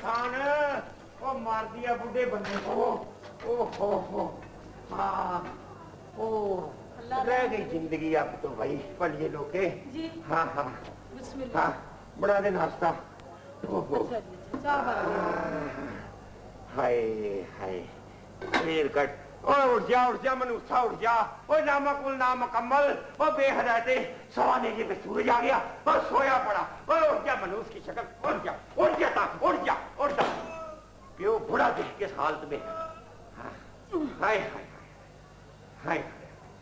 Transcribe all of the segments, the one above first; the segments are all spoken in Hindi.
इंसान वो मार दिया बुढ़े बंदे को। ओहो हाँ ओ रह गई जिंदगी अब तो भाई पलिए लोके जी। हाँ हाँ हाँ बना दे नाश्ता। ओहो हाय हाय देर कट उठ जा मनुष्य उठ जा। ओ नामकुल नामकम्मल ओ बेहदाते सवाने के पे सूरज आ गया और सोया पड़ा। ओ उठ जा मनुष्य की शक्ल उठ जा उठ जा क्यों बुढ़ा देख के हालत में। हाय हाय हाय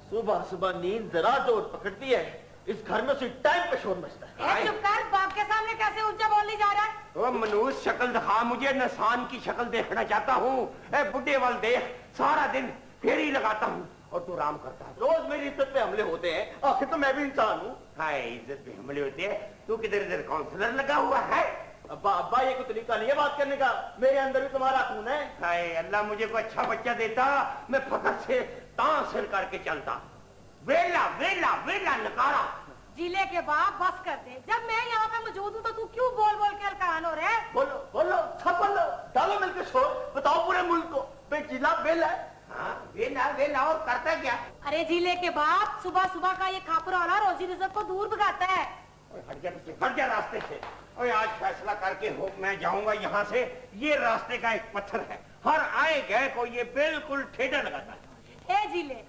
सुबह सुबह नींद जरा जोर पकड़ती है। इस घर में उसी टाइम पे शोर मचता है। चुप कर, बाप के सामने कैसे ऊंचा बोलने जा रहा है? ओ मनुष्य शक्ल दिखा मुझे, इंसान की शक्ल देखना चाहता हूँ। बुढ़े वाल देख सारा दिन फेरी लगाता हूँ और तू आराम करता है। रोज मेरी इज्जत पे हमले होते हैं, आखिर तो मैं भी इंसान हूँ। हाय इज्जत पे हमले होते हैं। तू किधर इधर काउंसलर लगा हुआ है? अब्बा ये कोई तरीका नहीं है बात करने का। मेरे अंदर भी तुम्हारा खून है। हाय अल्लाह मुझे कोई अच्छा बच्चा देता, मैं फखर से तांसिल करके चलता। वेला वेला वेला नकारा। जिले के बाप बस कर दे। जब मैं यहाँ पे मौजूद हूँ तो तू क्यों बोल बोल के हलकान हो रहे? बोलो सब बोलो, डालो मिलकर शोर, बताओ पूरे मुल्क को जिला वेला है। हाँ वेला और करता क्या? अरे जिले के बाप सुबह सुबह का ये खापरवाला रोजी रिजक को दूर भगाता है। हट जा रास्ते से। और आज फैसला करके हो मैं जाऊंगा यहाँ से। ये रास्ते का एक पत्थर है, हर आए गए को ये बिल्कुल ठेठा लगाता है। ए जिले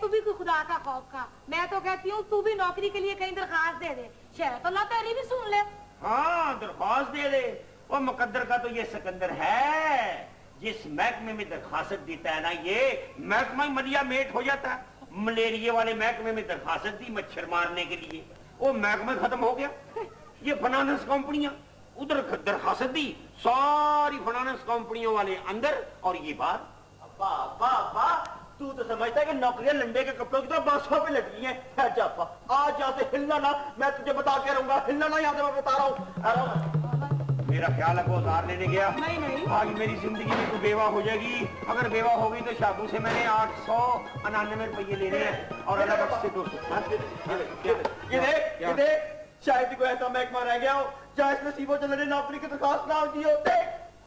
तू भी कोई खुदा का खौफ खा। मैं तो कहती हूँ तू भी नौकरी के लिए कहीं दरखास्त दे दे, शायद अल्लाह तेरी भी सुन ले। हाँ दरखास्त दे दे। और मुकद्दर का तो ये सिकंदर है, जिस महकमे में दरखास्त देता है ना ये महकमा मलिया मेट हो जाता है। मलेरिया वाले महकमे में दरखास्त दी मच्छर मारने के लिए, वो महकमा खत्म हो गया। ये फाइनेंस कंपनियां उधर दरखास्त दी, सारी फाइनेंस कंपनियों वाले अंदर और ये बाहर। अब्बा तू तो समझता है कि नौकरियां लंडे के कपड़ों की तरह बासों पे लगी हैं। आज यहाँ से हिलना ना, मैं तुझे बता के रहूंगा। हिलना ना यहाँ से, मैं बता रहा हूँ। मेरा ख्याल है वो उधार लेने गया। नहीं आज मेरी जिंदगी में तू बेवा हो जाएगी। अगर बेवा हो गई तो शाबू से मैंने 899 रुपये लेने हैं और अलग से 200। शायद कोई ऐसा महकमा रह गया हो जहाँ इसमें सीबो चलने नौकरी की दरखास्त ना होती होते।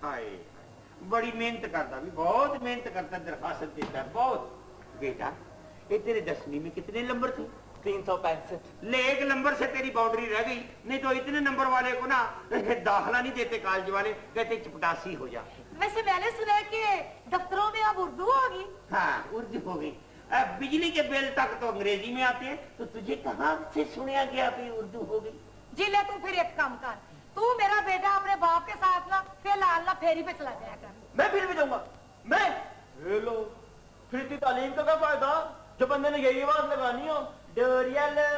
हाय बड़ी मेहनत करता भी, बहुत मेहनत करता, दरखास्त देता है बहुत। बेटा ये तेरे 10वीं में कितने नंबर थे? 365। ले एक नंबर से तेरी बाउंड्री रह गई, नहीं तो इतने नंबर वाले को ना दाखिला नहीं देते कॉलेज वाले, कहते चपटासी हो जा। वैसे मैंने सुना है कि दफ्तरों में अब उर्दू होगी। हाँ उर्दू हो गई। बिजली के बिल तक तो अंग्रेजी में आते हैं, तो तुझे कहाँ से सुनिया गया कि उर्दू हो गई? जिले तू फिर एक काम कर, तू मेरा बेटा अपने बाप के साथ ना फिलहाल ना फेरी पे चला जाया कर। मैं फिर भी जाऊंगा। मैं लो फिर तालीम का क्या फायदा जो बंदे ने यही आवाज लगानी हो, डोरिया लो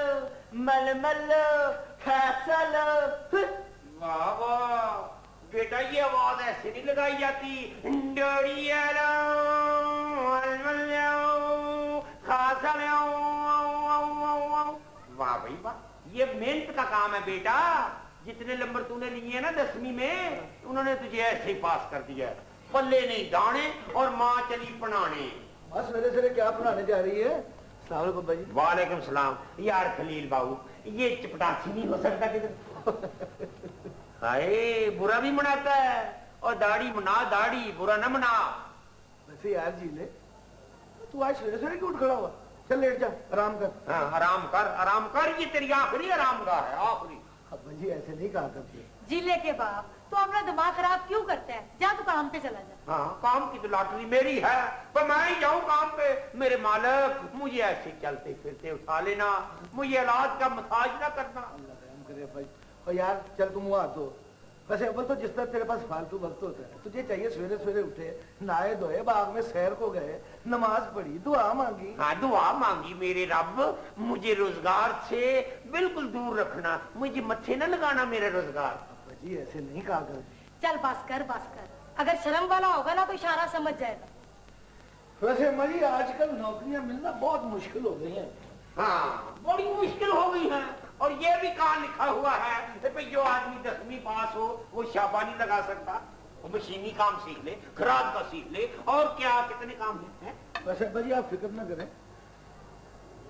मलमल लो खैसा लो। वाह वाह बेटा ये आवाज ऐसे नहीं लगाई जाती। डोरिया लो मलमल लो खासा लो। वाह भाई वाह, ये मेहनत का काम है बेटा। जितने नंबर तूने लिए हैं ना 10वीं में, उन्होंने तुझे ऐसे ही पास कर दिया। पल्ले नहीं दाने और माँ चली पढ़ाने। बस मेरे से क्या पढ़ाने जा रही है? जी। वालेकुम सलाम। यार खलील बाबू ये चपटासी नहीं हो सकता किधर? हाय बुरा भी मनाता है और दाढ़ी मना, दाढ़ी बुरा न मना। वैसे यार जी ले तू आज सवेरे सवेरे क्यों उठ खड़ा हुआ? चल लेट जा, आराम कर। हाँ आराम कर, ये तेरी आखिरी आराम गाह है, आखिरी। अब्बा जी ऐसे नहीं कहा करते। जिले के बाप तो अपना दिमाग खराब क्यों करता है? जा तू काम पे चला जा। हाँ काम की तो लॉटरी मेरी है, पर मैं ही जाऊँ काम पे। मेरे मालिक मुझे ऐसे चलते फिरते उठा लेना, मुझे औलाद का मसाज ना करना। अल्लाह रहम करे भाई। और यार चल तुम मुँह हाथ धो। वैसे अव्वल तो जिस तरह तेरे पास फालतू वक्त होता है, तुझे चाहिए सवेरे सवेरे उठे, नहाए धोए, बाग में सैर को गए, नमाज पढ़ी, दुआ मांगी। हाँ दुआ मांगी मेरे रब, मुझे रोजगार से बिल्कुल दूर रखना, मुझे मत्थे न लगाना मेरा रोजगार। जी ऐसे नहीं कहा कर। चल बस कर। अगर शर्म वाला होगा ना तो इशारा समझ जाएगा। वैसे हमारी आजकल नौकरियां मिलना बहुत मुश्किल हो गई है। हाँ बड़ी मुश्किल हो गई है। और ये भी कहाँ लिखा हुआ है कि जो आदमी 10वीं पास हो वो शाबानी लगा सकता, वो मशीनी काम सीख ले, खराद का सीख ले, और क्या कितने काम है। वैसे भाई आप फिक्र न करें,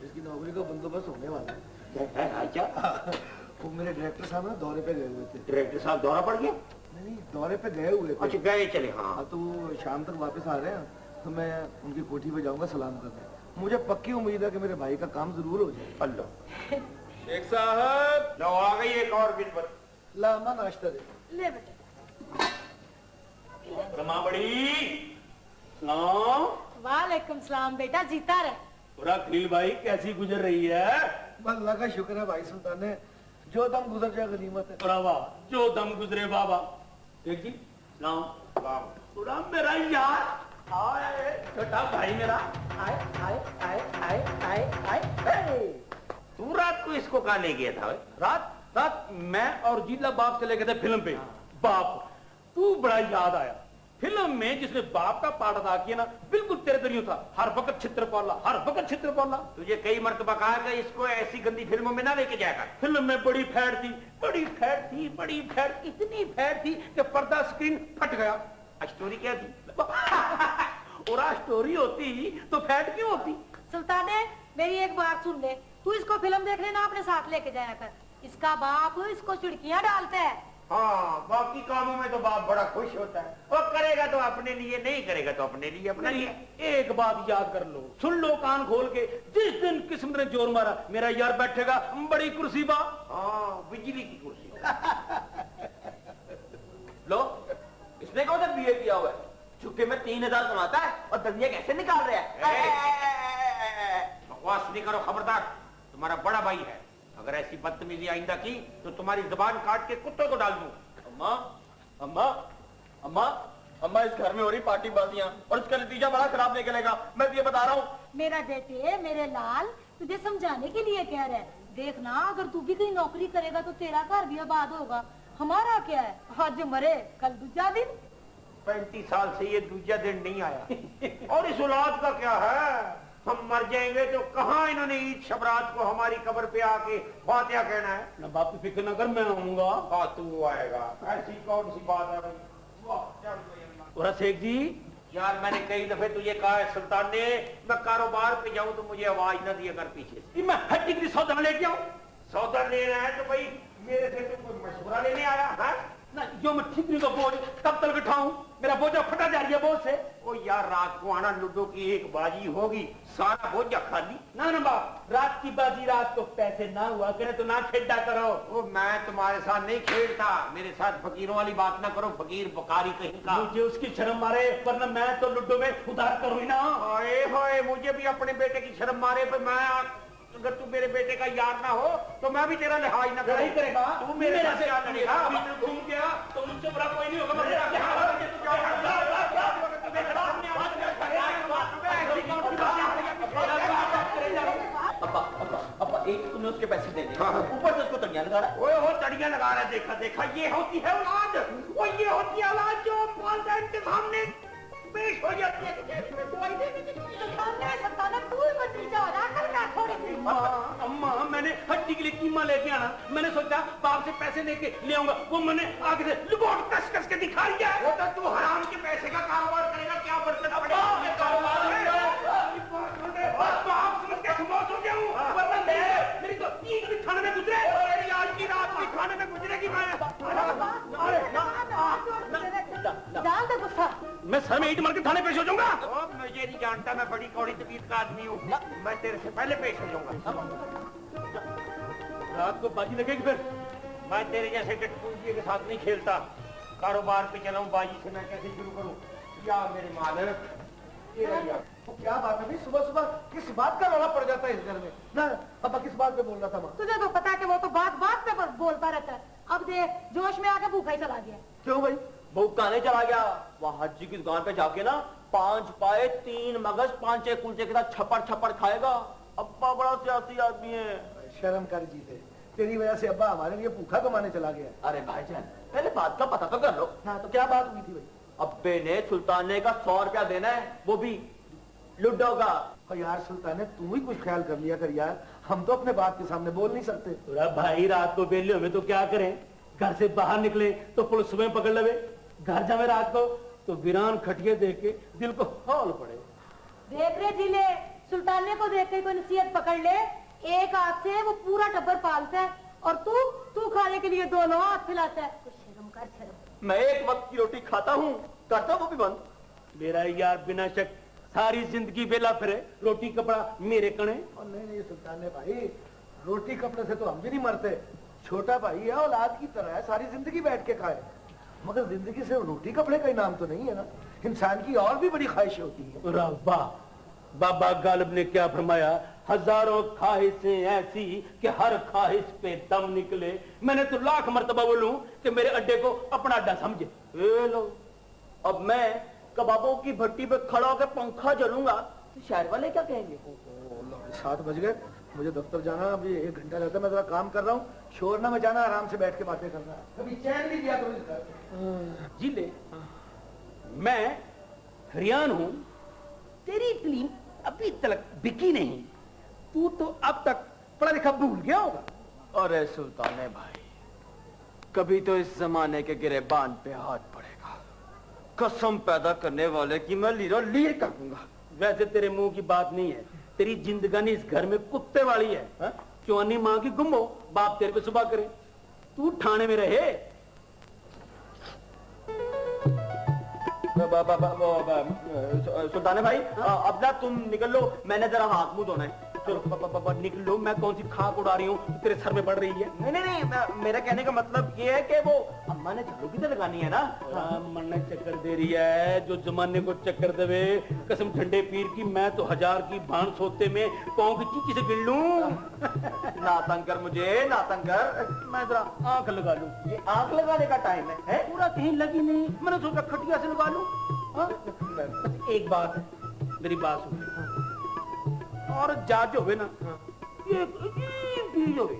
इसकी नौकरी का बंदोबस्त होने वाला है। अच्छा वो मेरे डायरेक्टर साहब ना दौरे पे गए हुए थे। डायरेक्टर साहब दौरा पड़ गया? नहीं, दौरे पे गए हुए थे। अच्छा गए चले, हाँ। हाँ, तो वो शाम तक वापस आ रहे हैं, तो मैं उनकी कोठी पे जाऊंगा सलाम करने। मुझे पक्की उम्मीद है कि मेरे भाई का काम जरूर हो जाए। अल्लाह। शेख साहब, लो आ गई एक और बिल। लामा नाश्ता दे। ले बेटा। रमा बड़ी सलाम। वालेकुम सलाम बेटा, जीता रहे। पूरा खलील भाई कैसी गुजर रही है? बस अल्लाह का शुक्र है भाई सुल्तान ने, जो दम गुजर जाए गनीमत है। पूरा वाह, जो दम गुजरे बाबा। एक जी सलाम। पूरा मेरा यार आए, छोटा भाई मेरा आए आए आए आए आए आए। तू रात को इसको कहाँ ले गया था? रात रात मैं और जीला बाप चले गए थे फिल्म पे। बाप, तू बड़ा याद आया। फिल्म में जिसने बाप का पार्ट अदा किया ना, बिल्कुल तेरे तरीयों था। हर वक्त छित्रपाला, हर वक्त छित्रपाला। तुझे कई मर्तबा कहा कि इसको ऐसी गंदी फिल्मों में ना लेके जाएगा। फिल्म में बड़ी फैट थी, बड़ी फैट थी, बड़ी फैट, इतनी फैट थी कि पर्दा स्क्रीन फट गया। स्टोरी क्या थी? और स्टोरी होती तो फैट क्यों होती? सुल्ताने, मेरी एक बात सुन ले, तू इसको फिल्म देखने ना अपने साथ लेके जाया कर। इसका बाप इसको चिड़कियां डालता है। हाँ, बाकी कामों में तो बाप बड़ा खुश होता है। वो करेगा तो अपने लिए, नहीं करेगा तो अपने लिए, अपने नहीं, लिए। एक बात याद कर लो, सुन लो कान खोल के। जिस दिन किस्मत ने जोर मारा, मेरा यार बैठेगा बड़ी कुर्सी बा। हाँ, बिजली की कुर्सी। लो, इसने कौन सा बीए किया हुआ है? चुप्पे में 3000 कमाता है और दंदिया कैसे निकाल रहा है? बकवास नहीं करो, खबरदार। तुम्हारा बड़ा भाई है, अगर ऐसी बदतमीजी आइंदा की तो तुम्हारी जुबान काट के कुत्तों को डाल दूं। अम्मा, अम्मा, अम्मा, अम्मा, इस घर में हो रही पार्टी बाजियां और इसका नतीजा बड़ा खराब निकलेगा, मैं ये बता रहा हूँ। मेरा बेटे, मेरे लाल, तुझे समझाने के लिए कह रहे हैं। देखना, अगर तू भी कहीं नौकरी करेगा तो तेरा घर भी आबाद होगा। हमारा क्या है, आज मरे कल दूसरा दिन। 35 साल से ये दूसरा दिन नहीं आया। और इस औलाद का क्या है, हम मर जाएंगे तो कहाँ इन्होंने ईद शबरात को हमारी कब्र पे आके फातिहा कहना है? ना बाप की फिक्र न कर, मैं आऊंगा। हाँ, तू आएगा, ऐसी कौन सी बात है भाई? वाह, चल भाई अल्लाह। और शेख जी, यार मैंने कई दफे तुझे कहा है सुल्तान ने, मैं कारोबार पे जाऊं तो मुझे आवाज न दिया कर पीछे से। मैं हड्डी की सौदा लेके आऊं? सौदा लेना है तो भाई मेरे से तो कोई मशवरा लेने आया है? ना, जो मैं ठीकरी का बोझ तब तक उठाऊं, मेरा बोझा फटा जा रही है बोझ से। ओ यार, रात को आना, लूडो की एक बाजी होगी, सारा बोझा खाली। ना बाप, रात की बाजी रात को पैसे ना हुआ करे तो ना खेड़ा करो। ओ मैं तुम्हारे साथ नहीं खेलता, मेरे साथ फकीरों वाली बात ना करो, फकीर बकारी कहीं का। मुझे उसकी शर्म मारे, वरना मैं तो लूडो में उधार करूं ही ना। ओए होए, मुझे भी अपने बेटे की शर्म मारे, पर मैं अगर तू मेरे बेटे का यार ना हो तो मैं भी तेरा लिहाज ना नहीं करेगा। तू मेरे साथ क्या करेगा? घूम गया तो मुझसे बुरा कोई नहीं होगा। अब्बा, एक तुमने उसके पैसे दे दिए, हाँ। ऊपर से उसको तड़ियां लगा रहा है। ओए हो, तड़ियां लगा रहा है, देखा देखा, ये होती है औलाद। वो ये होती है औलाद जो वालिदैन के सामने पेश हो जाती है। सुल्ताने, तू ही भतीजा हो रहा, कल मैं थोड़ी सी। अम्मा, मैंने हड्डी के लिए कीमा लेके आना, मैंने सोचा बाप से पैसे लेके ले आऊंगा, वो मैंने आगे से लुकोट कस कस के दिखा दिया। वो तो तू हराम के पैसे का कारोबार करेगा, क्या बरकत पड़ेगा? ये कारोबार है। बाप समझ के खमोश हो गया हूँ, वरना मेरी तो ईद भी खाने में गुजरे, मेरी आज की रात भी खाने में गुजरेगी। मैं डाल दे गुस्सा। मैं सर में ईट मार के थाने पेश हो जाऊंगा। मुझे नहीं जानता, मैं बड़ी कौड़ी तबीयत का आदमी हूँ, मैं तेरे से पहले पेश हो जाऊंगा। रात को बाजी लगेगी फिर। मैं तेरे जैसे टटपूंजी के साथ नहीं खेलता। कारोबार पे चलाऊं, बाजी से मैं कैसे शुरू करूं? या मेरे मालिक, क्या बात है भाई, सुबह सुबह किस बात का रौला पड़ जाता है इस घर में? ना अब्बा, किस बात पे बोल रहा था माँ? तुझे तो पता है कि वो तो बात बात पे बोलता रहता है। अब देख, जोश में आके भूखा ही चला गया। क्यों भाई? भूखाने चला गया, वहाँ हज्जी की दुकान पे जाके ना 5 पाए 3 मगज 5 कुलचे के साथ छप्पड़ छप्पड़ खाएगा। अब्बा बड़ा सियासी आदमी है। शर्म कर जीते, तेरी वजह से अब्बा हमारे लिए भूखा कमाने चला गया। अरे भाईजान, पहले बात का पता तो कर लो। हाँ, तो क्या बात हुई थी भाई? अब्बे ने सुल्ताने का 100 रुपया देना है, वो भी लुड्डो का। और यार सुल्ताने, तू ही कुछ ख्याल कर लिया कर यार, हम तो अपने बाप के सामने बोल नहीं सकते। पूरा भाई, रात को बेले हुए तो क्या करें? घर से बाहर निकले तो पुलिस सुबह पकड़ लवे, घर जावे रात को तो वीरान खटिए देख के दिल को हौल पड़े। देख रहे जिले, सुल्ताने को देख के कोई नसीहत पकड़ ले, एक हाथ से वो पूरा टब्बर पालता है और तू खाने के लिए दोनों हाथ फैलाता है। कुछ शर्म कर, शर्म। मैं एक वक्त की रोटी खाता हूँ, करता हूँ वो भी बंद। मेरा यार बिना शक सारी जिंदगी बेला फिरे, रोटी कपड़ा मेरे कणे। और नहीं सुल्तान भाई, रोटी कपड़े से तो हम भी नहीं मरते। छोटा भाई है, औलाद की तरह है, सारी जिंदगी बैठ के खाए। मगर जिंदगी से रोटी कपड़े का इनाम तो नहीं है ना। इंसान की और भी बड़ी ख्वाहिशें होती है। रब्बा, बाबा गालिब ने क्या फरमाया, हजारों ख्वाहिशें ऐसी कि हर ख्वाहिश पे दम निकले। मैंने तो लाख मर्तबा बोलूं कि मेरे अड्डे को अपना अड्डा समझे। ए लो, अब मैं कबाबों की भट्टी पे खड़ा होकर पंखा जलूंगा तो शहर वाले क्या कहेंगे? 7 बज गए, मुझे दफ्तर जाना। अभी 1 घंटा रहता है, मैं जरा काम कर रहा हूँ। शोर ना मचाना, आराम से बैठ के बातें करना है। कभी चैन नहीं दिया करो। जी ले, मैं हरियान हूं, तेरी फिल्म अभी तक बिकी नहीं। तू तो अब तक पढ़ा लिखा भूल गया होगा। अरे सुल्ताने भाई, कभी तो इस जमाने के गिरेबान पे हाथ पड़ेगा। कसम पैदा करने वाले की मैं लीरो लीर कर दूंगा। वैसे तेरे मुंह की बात नहीं है, तेरी जिंदगानी इस घर में कुत्ते वाली है। चौनी माँ की गुम्बो, बाप तेरे पे सुबह करे। तू ठाणे में रहे। सुल्ताने भाई, अब ना तुम निकल लो, मैंने जरा हाथ मुंह धोना है। चलो निकल लो, मैं कौन सी खाक उड़ा रही हूँ तेरे सर में पड़ रही है। नहीं नहीं नहीं, मेरा कहने का मतलब ये है कि वो अम्मा ने झाड़ू भी तो लगानी है ना। मन चक्कर दे रही है, जो जमाने को चक्कर देवे। कसम ठंडे पीर की, मैं तो 1000 की भान सोते में पाँव की चीची से गिर लूं। ना तंग कर मुझे, ना तंग कर। मैं जरा आंख लगा लूं। ये आंख लगाने का टाइम है? पूरा कहीं लगी नहीं, मैंने सोचा खटिया से लगा लूं। एक बात है, मेरी बात सुन। और जाज होवे ना, ये अजीब चीज होवे।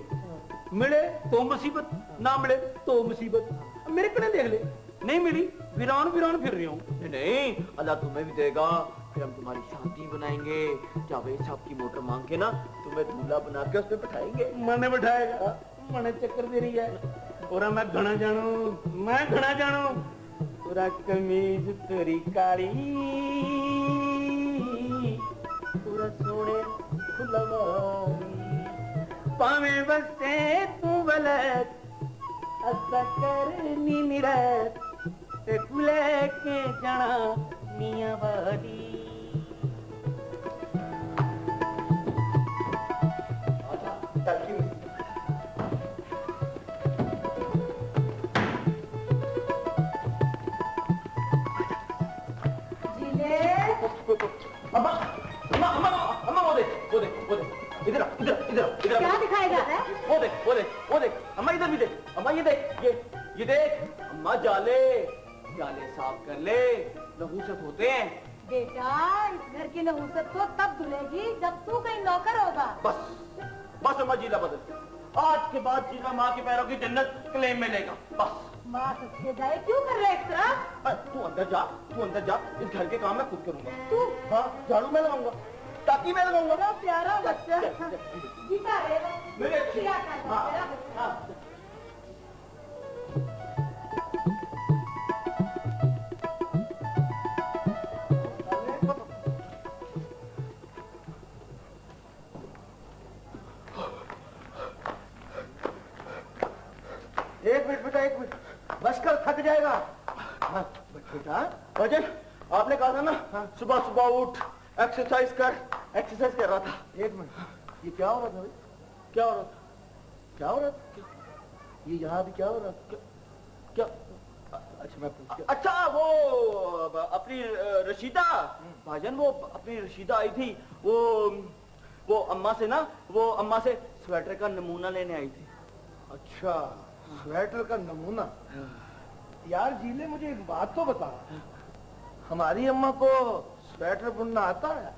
मिले तो मुसीबत, ना मिले तो मुसीबत। मेरे कने देख ले, नहीं मिली वीरान वीरान फिर रही हूँ। नहीं, अल्लाह तुम्हें भी देगा। फिर हम तुम्हारी शादी बनाएंगे। जावेद साहब की मोटर मांग के ना तुम्हें दूल्हा बना के उसमें बैठाएंगे। मने बैठाएगा, मने चक्कर दे रही है। और मैं घना जानू, मैं घना जानू। पूरा कमीज तेरी काली, पूरा सोने खुलवारी, पावे बसे तू बलत, असा करनी निरत, ते कुले के जाना मियां वाली। अम्मा, अम्मा, अम्मा, अम्मा, वो देख, वो देख, वो देख, इधर आ, इधर, इधर, इधर। क्या दिखाई जा रहा है? वो देख, वो देख, वो देख, अम्मा इधर भी देख, अम्मा ये देख, ये देख, अम्मा जाले, जाले साफ कर ले, नहुसत होते हैं। बेटा, इस घर की नहुसत तो तब धुलेगी जब तू कहीं नौकर होगा। बस, बस अम्मा जीला बदल। आज के बाद जीला माँ के पैरों की जन्नत क्लेम में लेगा, बस। माँ सच्चे जाए, क्यों कर रहे इस तरह? तू अंदर जा, तू अंदर जा, इस घर के काम मैं खुद करूंगा। तू? हाँ, झाड़ू मैं लगाऊंगा, ताकि मैं लगाऊंगा। बड़ा प्यारा बच्चा। जीता है। मेरे अच्छे। क्या कर रहा है? हाँ, हाँ। एक मिनट बेटा, 1 मिनट, बस कर, थक जाएगा। हाँ बेटा। भाईजान, आपने कहा था ना सुबह सुबह उठ एक्सरसाइज कर, एक्सरसाइज कर रहा था। 1 मिनट, ये क्या हो रहा था भाई? क्या हो रहा था? क्या हो रहा था? ये यहाँ भी क्या हो रहा था? क्या? अच्छा मैं पूछ गया। अच्छा, वो अपनी रशीदा, भाईजान वो अपनी रशीदा आई थी, वो अम्मा से ना, वो अम्मा से स्वेटर का नमूना लेने आई थी। अच्छा, स्वेटर का नमूना। यार जीले, मुझे एक बात तो बता, हमारी अम्मा को स्वेटर बुनना आता है?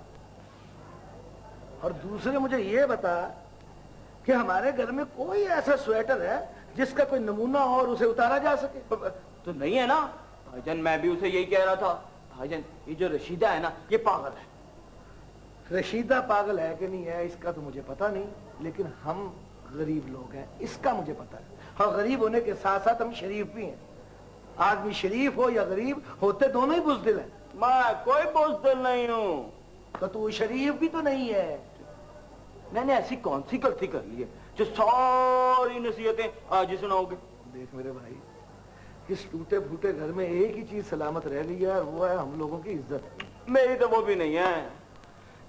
और दूसरे मुझे ये बता कि हमारे घर में कोई ऐसा स्वेटर है जिसका कोई नमूना हो और उसे उतारा जा सके? तो नहीं है ना भाईजान, मैं भी उसे यही कह रहा था। भाईजान, ये जो रशीदा है ना, ये पागल है। रशीदा पागल है कि नहीं है इसका तो मुझे पता नहीं, लेकिन हम गरीब लोग हैं, इसका मुझे पता है। हाँ, गरीब होने के साथ साथ हम शरीफ भी हैं। आदमी शरीफ हो या गरीब, होते दोनों ही बुज़दिल हैं। मैं कोई बुज़दिल नहीं हूँ। तो तू शरीफ भी तो नहीं है। मैंने ऐसी कौन सी गलती कर ली है जो सारी नसीहतें आज ही सुनाओगे? देख मेरे भाई, इस टूटे फूटे घर में एक ही चीज सलामत रह गई है और वो है हम लोगों की इज्जत। मेरी तो वो भी नहीं है।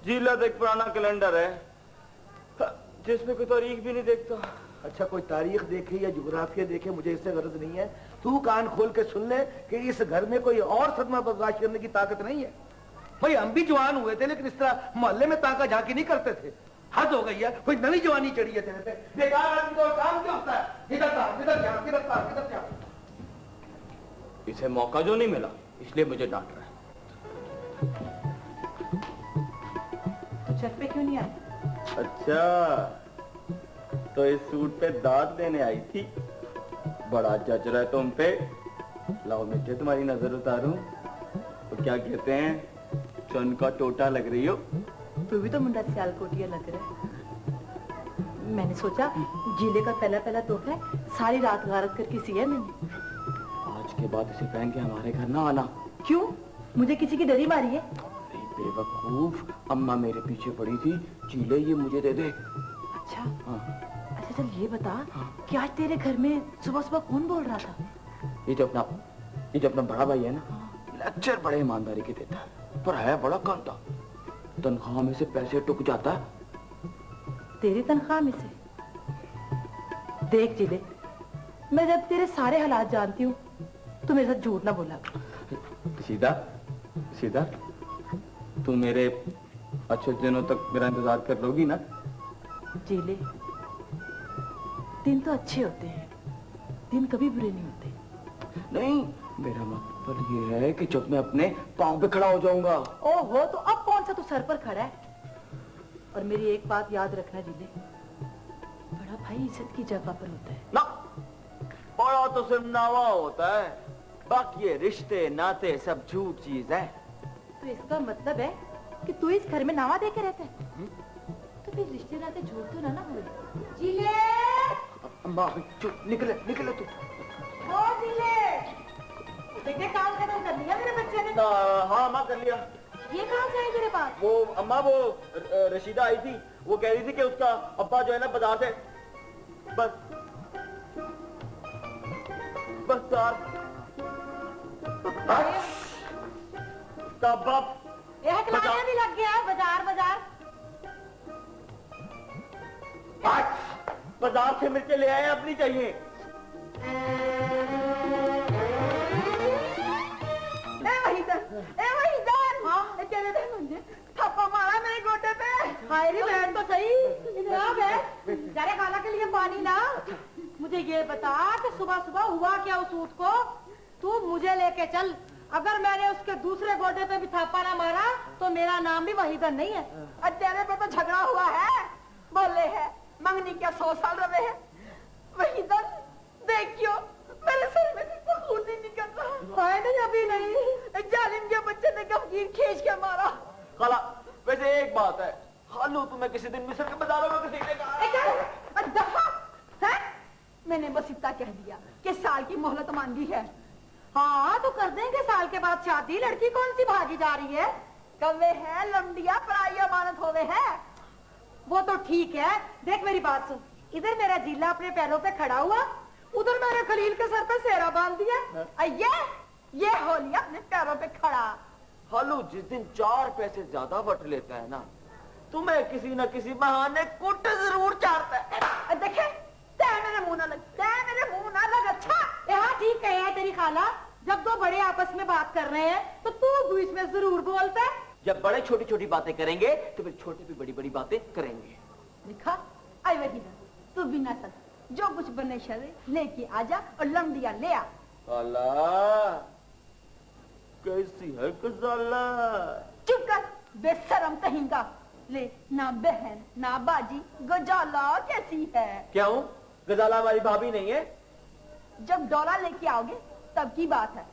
जीला तो एक पुराना कैलेंडर है जिसमें कोई तारीख भी नहीं देखता। अच्छा, कोई तारीख देखे या जुग्राफिया देखे, मुझे इससे गरज नहीं है। तू कान खोल के सुन ले कि इस घर में कोई और सदमा बर्दाश्त करने की ताकत नहीं है। भाई हम भी जवान हुए थे, लेकिन इस तरह मोहल्ले में ताका झांकी नहीं करते थे। हद हो गई है, कोई नई जवानी चढ़ी है तेरे पे। बेकार आदमी को काम क्या होता है? इधर था, इधर जा, इधर था, इधर जा। इसे मौका जो नहीं मिला इसलिए मुझे डांट रहा है। तो छत पे क्यों नहीं आई? अच्छा, तो इस सूट पे दाद देने आई थी। बड़ा जच रहा है तुम पे। लाओ मैं क्या तुम्हारी नजर उतारूं? तो क्या कहते हैं, चन का टोटा लग रही हो। तू भी तो मुंडा सियालकोटिया लग रहा है। मैंने सोचा जीले का पहला पहला तोहफा है, सारी रात गारत करके सिया मैंने। आज के बाद इसे पहन के हमारे घर ना आना। क्यों? मुझे किसी की डरी मारी है? अरे बेवकूफ, अम्मा मेरे पीछे पड़ी थी, चीले ये मुझे दे दे। अच्छा हाँ। अच्छा, चल ये बता कि आज तेरे घर में सुबह सुबह कौन बोल रहा था? ये जो अपना बड़ा भाई है ना, लेक्चर बड़े ईमानदारी के देता है, पर है बड़ा कांटा। तनख्वाह में से पैसे टुक जाता है। तेरी तनख्वाह में से? देख जिले, मैं जब तेरे सारे हालात जानती हूँ, तू मेरे साथ झूठ ना बोला। सीधा सीधा तू मेरे अच्छे दिनों तक मेरा इंतजार कर लोगी ना? जीले, दिन तो अच्छे होते हैं, दिन कभी बुरे नहीं होते। नहीं, मेरा मतलब ये है कि जब मैं अपने पाँव पे खड़ा हो जाऊंगा। ओहो, तो अब कौन सा तू सर पर खड़ा है? और मेरी एक बात याद रखना जिले, बड़ा भाई इज्जत की जगह पर होता है ना। बड़ा तो सिर्फ नावा होता है, बाकी ये रिश्ते नाते सब झूठ चीज है। तो इसका मतलब है कि तू इस घर में नावा दे के रहता है? तो फिर रिश्ते नाते झूठ तो ना हुए। जिले, अम्मा चुप, निकले निकले तू। ओ जिले, देखने काम खत्म कर लिया मेरे बच्चे ने? हाँ माँ, कर लिया। ये कहाँ से आई तेरे पास? वो अम्मा, वो रशीदा आई थी, वो कह रही थी कि उसका अब्बा जो है ना बाजार से बस यार तब खिलाने भी लग गया बाजार बाजार। बाजार से मिर्चे ले आए, अपनी चाहिए। थप्पा मारा मेरे गोटे पे। हाय रे बैठ तो सही, इधर आ बैठ, जारे खाना के लिए पानी ला। मुझे ये बता कि सुबह सुबह हुआ क्या उस ऊँट को? तू मुझे लेके चल। अगर मैंने उसके दूसरे गोटे पे भी थप्पा ना मारा तो मेरा नाम भी वहीदन नहीं है। तेरे पे तो झगड़ा हुआ है, बोले है मंगनी क्या 100 साल रहे हैं। वहीदन देखियो, मेरे सर में से खून नहीं निकल रहा। हाय नहीं, अभी नहीं। एक जालिम के बच्चे ने गमगीन खींच के मारा। खाला, वैसे एक बात है, खालू तुम्हें किसी दिन मिस्र के बाजारों में किसी ने कहा दफा है? मैंने बस इतना कह दिया कि साल की मोहलत मांगी है। हाँ तो कर देंगे साल के बाद शादी। लड़की कौन सी भागी जा रही है? कवे है लंडिया पराई अमानत होवे है। वो तो ठीक है, देख मेरी बात सुन। इधर मेरा जिला अपने पैरों पे खड़ा हुआ, उधर मैंने खलील के सर पे सेहरा बांध दिया। ये हो लिया अपने पैरों पे खड़ा। खालू जिस दिन 4 पैसे ज्यादा वट लेता है ना, तुम्हें किसी न किसी बहाने कुट जरूर चाटता है। देखे, तै मेरे मुंह ना लग। अच्छा हाँ ठीक है तेरी खाला, जब दो बड़े आपस में बात कर रहे हैं तो तू बीच में जरूर बोलता है। जब बड़े छोटी छोटी बातें करेंगे तो फिर छोटे भी बड़ी बड़ी बातें करेंगे। दिखा, आई वही तू बिना सर जो कुछ बने शरे लेके आजा और लंडिया ले आ। खाला कैसी है गजाला? चुप कर, बेशरम कहेगा। ले, ना बहन ना बाजी, गजाला कैसी है? क्या हूँ? गजाला हमारी भाभी नहीं है? जब डोला लेके आओगे तब की बात है।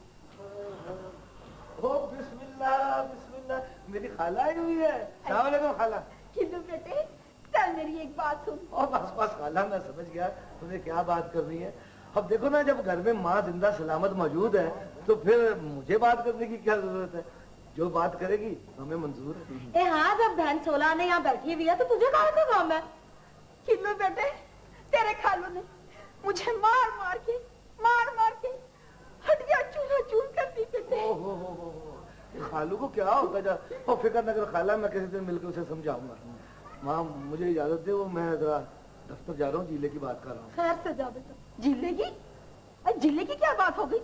ओ बिस्मिल्लाह बिस्मिल्लाह, मेरी खाला आई हुई है। अस्सलाम वालेकुम खाला। खिल्लू बेटे, चल मेरी एक बात सुन। और बस खाला, मैं समझ गया तुम्हें क्या बात करनी है। अब देखो ना, जब घर में माँ जिंदा सलामत मौजूद है तो फिर मुझे बात करने की क्या जरूरत है? जो बात करेगी हमें मंजूर है। हाँ, जब बहन सोला ने यहाँ बैठी हुई है तो तुझे कहाँ का काम है? खिल्लू बेटे, तेरे खालू ने मुझे मार मार के खालू को क्या होता जा, वो फिक्र न करो खाला, मैं किसी दिन मिलकर उसे समझाऊंगा। माँ मुझे इजाजत दे, वो मैं जरा दफ्तर जा रहा हूँ, जिले की बात कर रहा हूँ। खैर से जा बेटा। जिले की? जिले की क्या बात हो गई?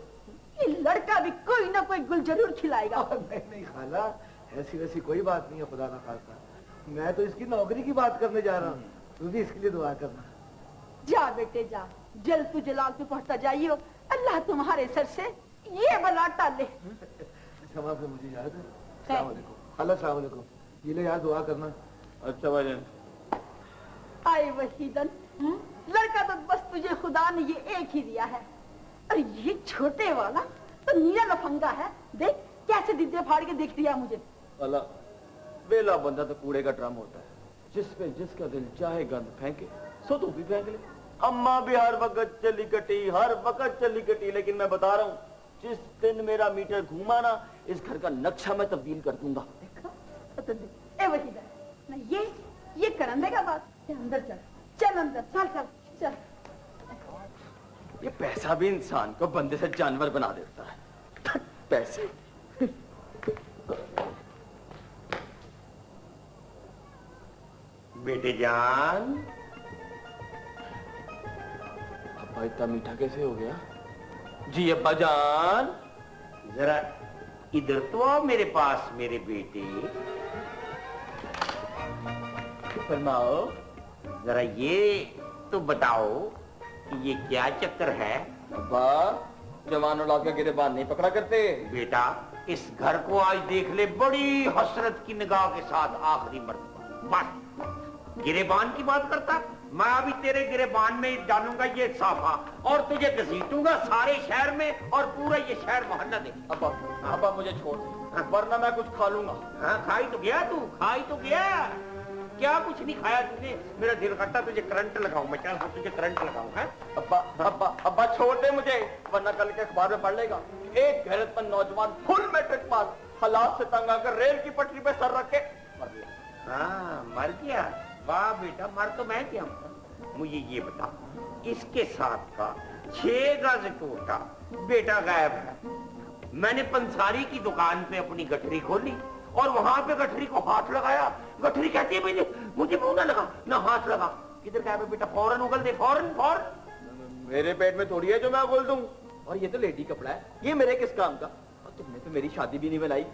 ये लड़का भी कोई ना कोई गुल जरूर खिलाएगा। नहीं खाला, ऐसी वैसी कोई बात नहीं है, खुदा ना खास्ता। मैं तो इसकी नौकरी की बात करने जा रहा हूँ, तू भी इसके लिए दुआ करना। जा बेटे जा, जल तू जलाल पे पहुंचता जाइयो, अल्लाह तुम्हारे सर से ये बला टाले। क्षमा से मुझे याद है। अस्सलाम वालेकुम खाला, अस्सलाम वालेकुम। जिले यार दुआ करना। अच्छा भाईजान। आए वहीदन, लड़का तो बस तुझे खुदा ने ये एक ही दिया है, और ये छोटे वाला तो नीला लफंगा है। देख कैसे दिद्दे फाड़ के देख दिया मुझे। अल्लाह, बेला बंदा तो कूड़े का ड्रम होता है, जिस पे जिसका दिल चाहे गंद फेंके, सो तू भी फेंक ले। अम्मा भी हर वक्त चली कटी, हर वक्त चली कटी, लेकिन मैं बता रहा हूँ, जिस दिन मेरा मीटर घूमा ना, इस घर का नक्शा मैं तब्दील कर दूंगा। ए वहीदन, ना ये करंदे का बात। अंदर चल, चल अंदर, चल चल चल। ये पैसा भी इंसान को बंदे से जानवर बना देता है। पैसे। बेटे जान, अब्बा इतना मीठा कैसे हो गया? जी अब्बा जान। जरा इधर तो आओ मेरे पास मेरे बेटे। फरमाओ। जरा ये तो बताओ कि ये क्या चक्कर है? अब्बा, जवान औलाद का गिरेबान नहीं पकड़ा करते। बेटा इस घर को आज देख ले बड़ी हसरत की निगाह के साथ आखिरी मर्तबा। बस गिरेबान की बात करता, मैं अभी तेरे गिरेबान में डालूंगा ये साफा और तुझे घसीटूंगा सारे शहर में और पूरा ये शहर मोहल्ला दे। अब्बा, अब्बा मुझे छोड़, वरना मैं कुछ खा लूंगा। हाँ खाई तो गया तू, खाई तो गया। क्या कुछ नहीं खाया तूने? मेरा दिल करता तुझे करंट लगाऊं मैं। चल तुझे करंट लगाऊं। है अब्बा, अब्बा, अब्बा छोड़ दे मुझे, वरना कल के अखबार में पढ़ लेगा, एक गैरतमंद नौजवान फुल मैट्रिक पास, हालात से तंग आकर रेल की पटरी पे सर रख के मर गया। हाँ मर गया। वाह बेटा, मर तो मैं क्या हूँ। मुझे ये बता, इसके साथ का 6 गज टोटा बेटा गायब है। मैंने पंसारी की दुकान पे अपनी गठरी खोली और वहां पे गठरी को हाथ लगाया। गठरी कहती है मुझे मुंह ना लगा, ना हाथ लगा। किधर गायब है बेटा? फौरन उगल दे, फौरन फौरन। मेरे पेट में थोड़ी है जो मैं बोल दूं। और ये तो लेडी कपड़ा है, ये मेरे किस काम का? और तुमने तो मेरी शादी भी नहीं बनाई।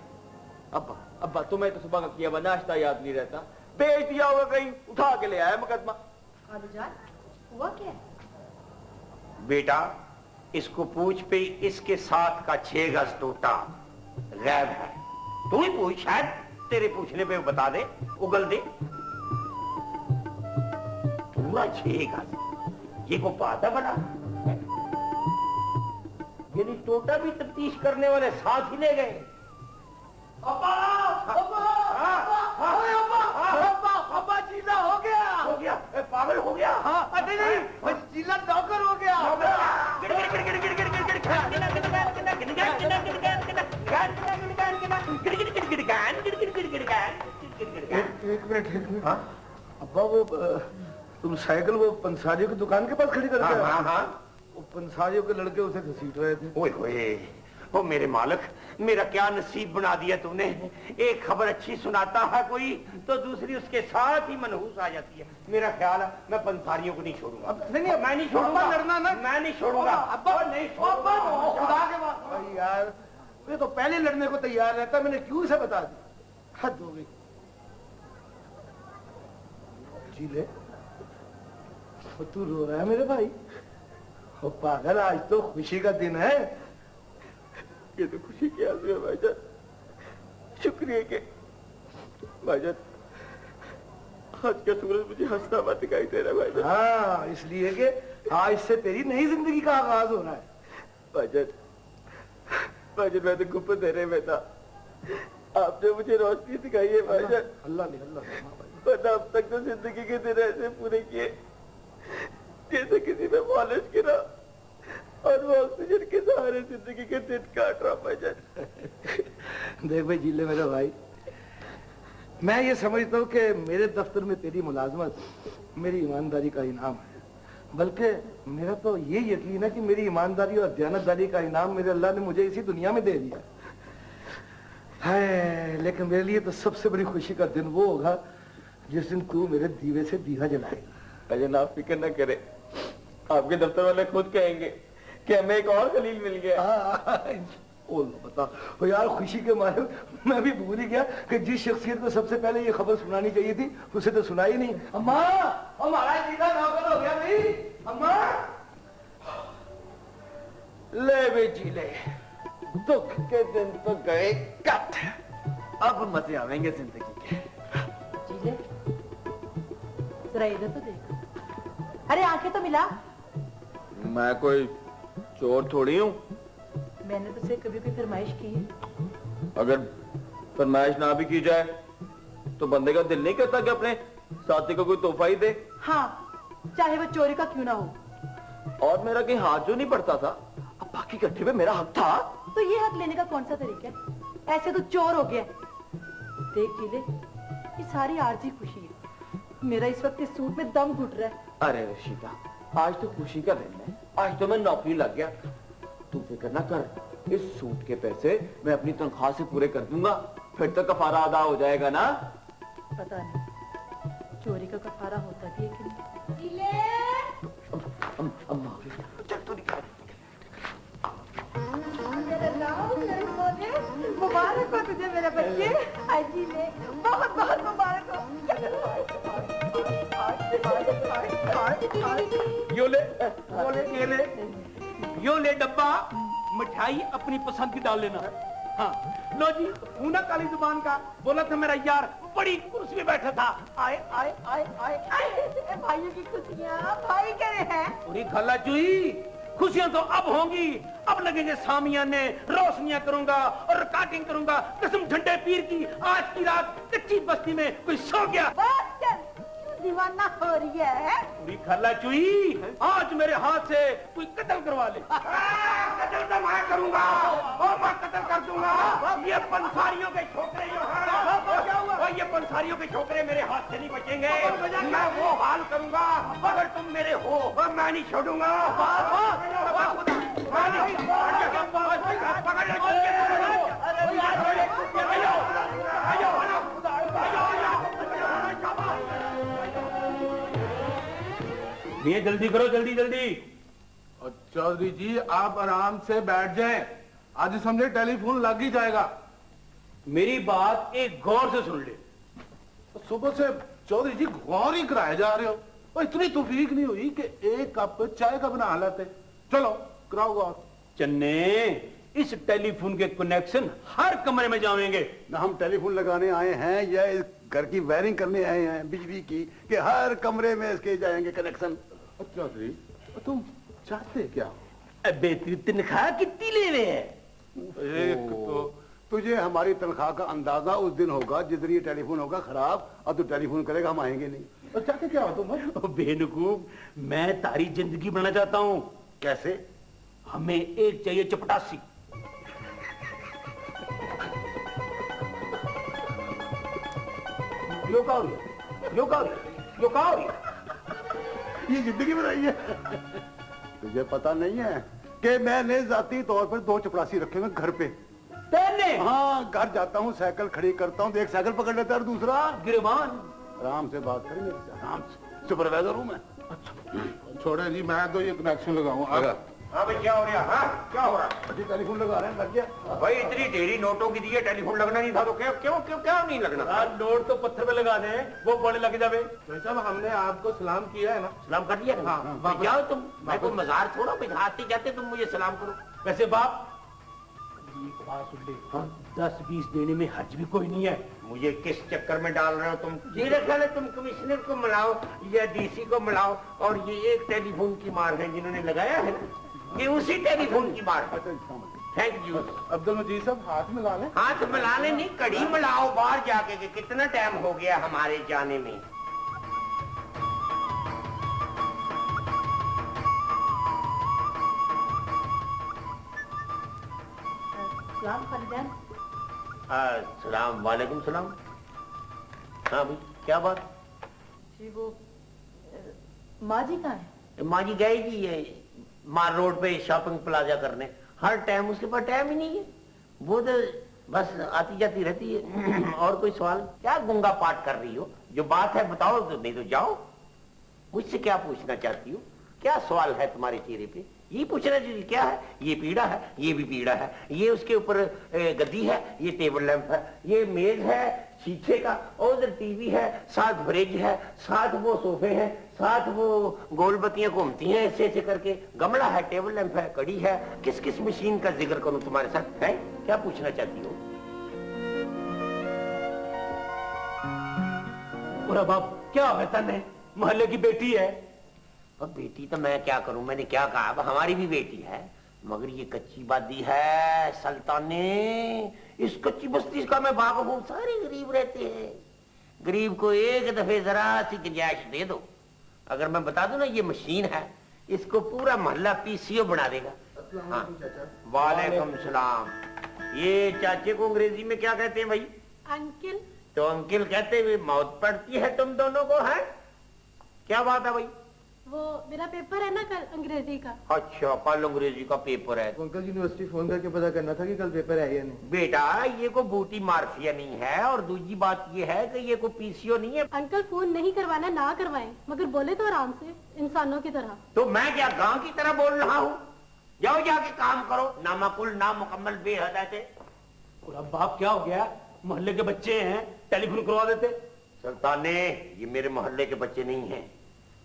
अब्बा, अब्बा तुम्हें तो सुबह का किया हुआ नाश्ता याद नहीं रहता, बेच दिया होगा कहीं, उठा के ले आया मुकदमा। हुआ क्या? बेटा इसको पूछ पे, इसके साथ का 6 गज टोटा गायब है। तू ही पूछ, शायद तेरे पूछने पे बता दे, उगल दे। पूरा 6 गज, ये को पाता बना। यानी टोटा भी तफ्तीश करने वाले साथ ही ले गए। अब्बा, अब्बा, अब्बा जिला हो गया। हो गया? पागल हो गया? हाँ, नहीं, जिला नौकर हो गया। एक मिनट। हाँ अब्बा, वो तुम साइकिल वो पंसारियों की दुकान के पास खड़ी करके? हाँ हाँ, वो पंसारियों के लड़के उसे घसीट रहे थे। ओए होए, ओ मेरे मालिक, मेरा क्या नसीब बना दिया तूने। एक खबर अच्छी सुनाता है कोई तो दूसरी उसके साथ ही मनहूस आ जाती है। मेरा ख्याल है मैं पंसारियों को नहीं छोड़ूंगा। नहीं, मैं नहीं छोड़ूंगा। लड़ना ना, मैं नहीं छोड़ूंगा। अब्बा नहीं, खुदा के बाद यार, ये तो पहले लड़ने को तैयार रहता, मैंने क्यों इसे बता दिया? हद हो गई। जिले, तू रो रहा है मेरे भाई? ओ पागल, आज तो खुशी का दिन है। ये तो खुशी की आंसू है भाईजान, शुक्रिया के भाईजान। आज का सूरज मुझे हंसता हुआ दिखाई दे रहा है भाईजान। हाँ, इसलिए कि आज से तेरी नई जिंदगी का आगाज हो रहा है। भाईजान, भाईजान मैं तो गुप्त दे रहे में था, आपने मुझे रोशनी दिखाई है भाईजान। अल्लाह ने, अल्लाह ने। वरना अब तक तो जिंदगी के दिन ऐसे पूरे किए जैसे किसी में पॉलिश गिरा और वो ऑक्सीजन के सहारे जिंदगी के दिन काट रहा भाईजान। देख भाई जिले मेरा भाई, मैं ये समझता हूँ कि मेरे दफ्तर में तेरी मुलाजमत मेरी ईमानदारी का इनाम है। बल्कि मेरा तो ये यकीन है कि मेरी ईमानदारी और दयानतदारी का इनाम मेरे अल्लाह ने मुझे इसी दुनिया में दे दिया। है, लेकिन मेरे लिए तो सबसे बड़ी खुशी का दिन वो होगा जिस दिन तू मेरे दीवे से दिया जलाएगा। अजय आप फिक्र न करे, आपके दफ्तर वाले खुद कहेंगे कि हमें एक और खलील मिल गया। ओ बता, ओ यार खुशी के मारे मैं भी भूल ही गया कि जिस शख्सियत को सबसे पहले ये खबर सुनानी चाहिए थी उसे तो सुनाई नहीं। अम्मा, हमारा सीधा नौकर हो गया भाई। अम्मा, ले बेटी ले, दुख के दिन तो गए कट, अब मजे आवेंगे जिंदगी के। जीजे, जरा इधर तो देख। अरे आंखें तो मिला। मैं कोई चोर थोड़ी हूँ। मैंने तुझसे कभी कोई फरमाइश की है? अगर फरमाइश ना भी की जाए तो बंदे का दिल नहीं करता कि अपने साथी को कोई तोहफा ही दे। हाँ, चाहे वो चोरी का क्यों ना हो। और मेरा कहीं हाथ जो नहीं पड़ता था, अब बाकी इकट्ठे पे मेरा हक था। तो ये हक लेने का कौन सा तरीका है? ऐसे तो चोर हो गया। देख जीले, ये सारी आरजी खुशी है। मेरा इस वक्त इस सूट में दम घुट रहा है। अरे रशीदा, आज तो खुशी का दिन है, आज तो मैं नौकरी लग गया। तू फिक्र ना कर, इस सूट के पैसे मैं अपनी तनख्वाह से पूरे कर दूंगा, फिर तो कफारा अदा हो जाएगा ना। पता नहीं चोरी का कफारा होता भी है कि नहीं। अम्मा चल तू निकल। मुबारक हो तुझे मेरे बच्चे। जी ले, बहुत बहुत मुबारक हो। यो ले, ये ले, यो ले डब्बा, मिठाई अपनी पसंद की डाल लेना। हाँ, लो जी, हूं ना काली जुबान का, बोला था मेरा यार बड़ी कुर्सी में बैठा था। आए आए आए आए आए, भाइयों की खुशियाँ भाई करे हैं। पूरी खल्ला चुई, खुशियां तो अब होंगी, अब लगेंगे सामियाने, रोशनियां करूंगा और रिकॉर्डिंग करूंगा। कसम झंडे पीर की, आज की रात कच्ची बस्ती में कोई सो गया। बस कर, क्यों दीवाना हो रही है? पूरी खल्ला चुई, आज मेरे हाथ से कोई कत्ल करवा ले। कत्ल तो मैं करूंगा, और मैं कत्ल कर दूंगा। ये पंसारियों के छोकरे जो हैं, ये पंसारियों के छोकरे मेरे हाथ से नहीं बचेंगे। मैं वो हाल करूंगा, अगर तुम मेरे हो मैं नहीं छोड़ूंगा। भैया जल्दी करो, जल्दी जल्दी। और चौधरी जी आप आराम से बैठ जाएं, आज समझे टेलीफोन लग ही जाएगा। मेरी बात एक गौर से सुन ले। सुबह से चौधरी जी गौर ही कराए जा रहे हो, और इतनी तौफीक नहीं हुई कि एक कप चाय का बना लेते। चलो कराओ गौर। चन्ने, इस टेलीफोन के कनेक्शन हर कमरे में जाएंगे। ना हम टेलीफोन लगाने आए हैं या इस घर की वायरिंग करने आए हैं बिजली की, कि हर कमरे में इसके जाएंगे कनेक्शन। चौधरी तुम चाहते क्या? अबे तेरी तनख्वाह कितनी ले रहे हैं? एक तो तुझे हमारी तनख्वाह का अंदाजा उस दिन होगा जिस दिन ये टेलीफोन होगा खराब, और तू टेलीफोन करेगा, हम आएंगे नहीं। और चाहते क्या हो तुम? बेवकूफ, मैं तारी जिंदगी बनाना चाहता हूँ। कैसे? हमें एक चाहिए चपटासी। ये जिंदगी बनाई है। तुझे पता नहीं है कि मैंने जाती तौर पर 2 चपरासी रखे हुए घर पे। तेने? हाँ, घर जाता हूँ, साइकिल खड़ी करता हूँ, तो एक साइकिल पकड़ लेता है और दूसरा गिरबान। आराम से बात करें मेरे से, आराम से। सुपरवाइजर हूँ मैं। छोड़े जी, मैं तो ये कनेक्शन लगाऊंगा। हाँ भाई क्या हो रहा? हाँ क्या हो रहा? अभी टेलीफोन लगा रहे हैं, लग गया। भाई इतनी ढेरी नोटों की दी है, टेलीफोन लगना नहीं था तो क्यों क्यों क्यों क्या नहीं लगना? नोट तो पत्थर पे लगा दे, वो बड़े लग जावे। साहब हमने आपको सलाम किया है ना? सलाम कर दिया ना? हाँ, भाई जाओ तुम, मैं कोई मजार छोड़ो, भाई आते जाते तुम मुझे सलाम करो। वैसे बाप, एक बात सुन ले, 10-20 देने में हर्ज भी कोई नहीं है। मुझे किस चक्कर में डाल रहे हो तुम? मेरा ख्याल है तुम कमिश्नर को मिलाओ या डीसी को मिलाओ, और ये एक टेलीफोन की मार है जिन्होंने लगाया है ना, ये उसी टेलीफोन की मार है। Thank you. अब्दुल मजीद साहब हाथ मिला लें। हाथ मिलाने नहीं, कड़ी मिलाओ बाहर जाके कि कितना टाइम हो गया हमारे जाने में। सलाम खालिजान। सलाम वालेकुम सलाम। हाँ भाई क्या बात? जी वो माँ जी कहाँ है? माँ जी गई जी है मार रोड पे शॉपिंग प्लाजा करने। हर टाइम उसके पास टाइम ही नहीं है। वो तो बस आती जाती रहती है। और कोई सवाल? क्या गुंगा पाठ कर रही हो? जो बात है बताओ, तो नहीं तो जाओ। मुझसे क्या पूछना चाहती हो? क्या सवाल है तुम्हारे चेहरे पे? ये पूछना चाहिए क्या है? ये पीड़ा है, ये भी पीड़ा है, ये उसके ऊपर गद्दी है, ये टेबल लैंप है, ये मेज है शीशे का, और उधर टीवी है, साथ फ्रिज है, साथ वो सोफे हैं, साथ वो गोल बत्तियां घूमती हैं ऐसे ऐसे करके, गमला है, टेबल लैंप है, कड़ी है। किस किस मशीन का जिक्र करूं तुम्हारे साथ? है क्या पूछना चाहती हो? पूरा बाप क्या वेतन है? मोहल्ले की बेटी है। अब बेटी तो मैं क्या करूं, मैंने क्या कहा? अब हमारी भी बेटी है, मगर ये कच्ची बादी है सुल्ताने। इस कच्ची बस्ती का मैं बाप हूं, सारे गरीब रहते हैं। गरीब को एक दफे जरा सी गुंजाइश दे दो। अगर मैं बता दूं ना ये मशीन है, इसको पूरा मोहल्ला पीसीओ बना देगा। हाँ। वालेकुम सलाम। ये चाचे को अंग्रेजी में क्या कहते हैं भाई? अंकिल। तो अंकिल कहते हुए मौत पड़ती है तुम दोनों को, है? क्या बात है भाई? वो मेरा पेपर है ना कल अंग्रेजी का। अच्छा, कल अंग्रेजी का पेपर है। अंकल यूनिवर्सिटी फोन करके पता करना था कि कल पेपर है या नहीं। बेटा ये को बूटी मार्फिया नहीं है, और दूसरी बात ये है कि ये को पीसीओ नहीं है। अंकल फोन नहीं करवाना ना करवाएं, मगर बोले तो आराम से, इंसानों की तरह। तो मैं क्या गांव की तरह बोल रहा हूँ? जाओ जाके काम करो, नामाकुल ना मुकम्मल बेहद है। पूरा बाप क्या हो गया? मोहल्ले के बच्चे हैं, टेलीफोन करवा देते। सुल्ताने, ये मेरे मोहल्ले के बच्चे नहीं हैं।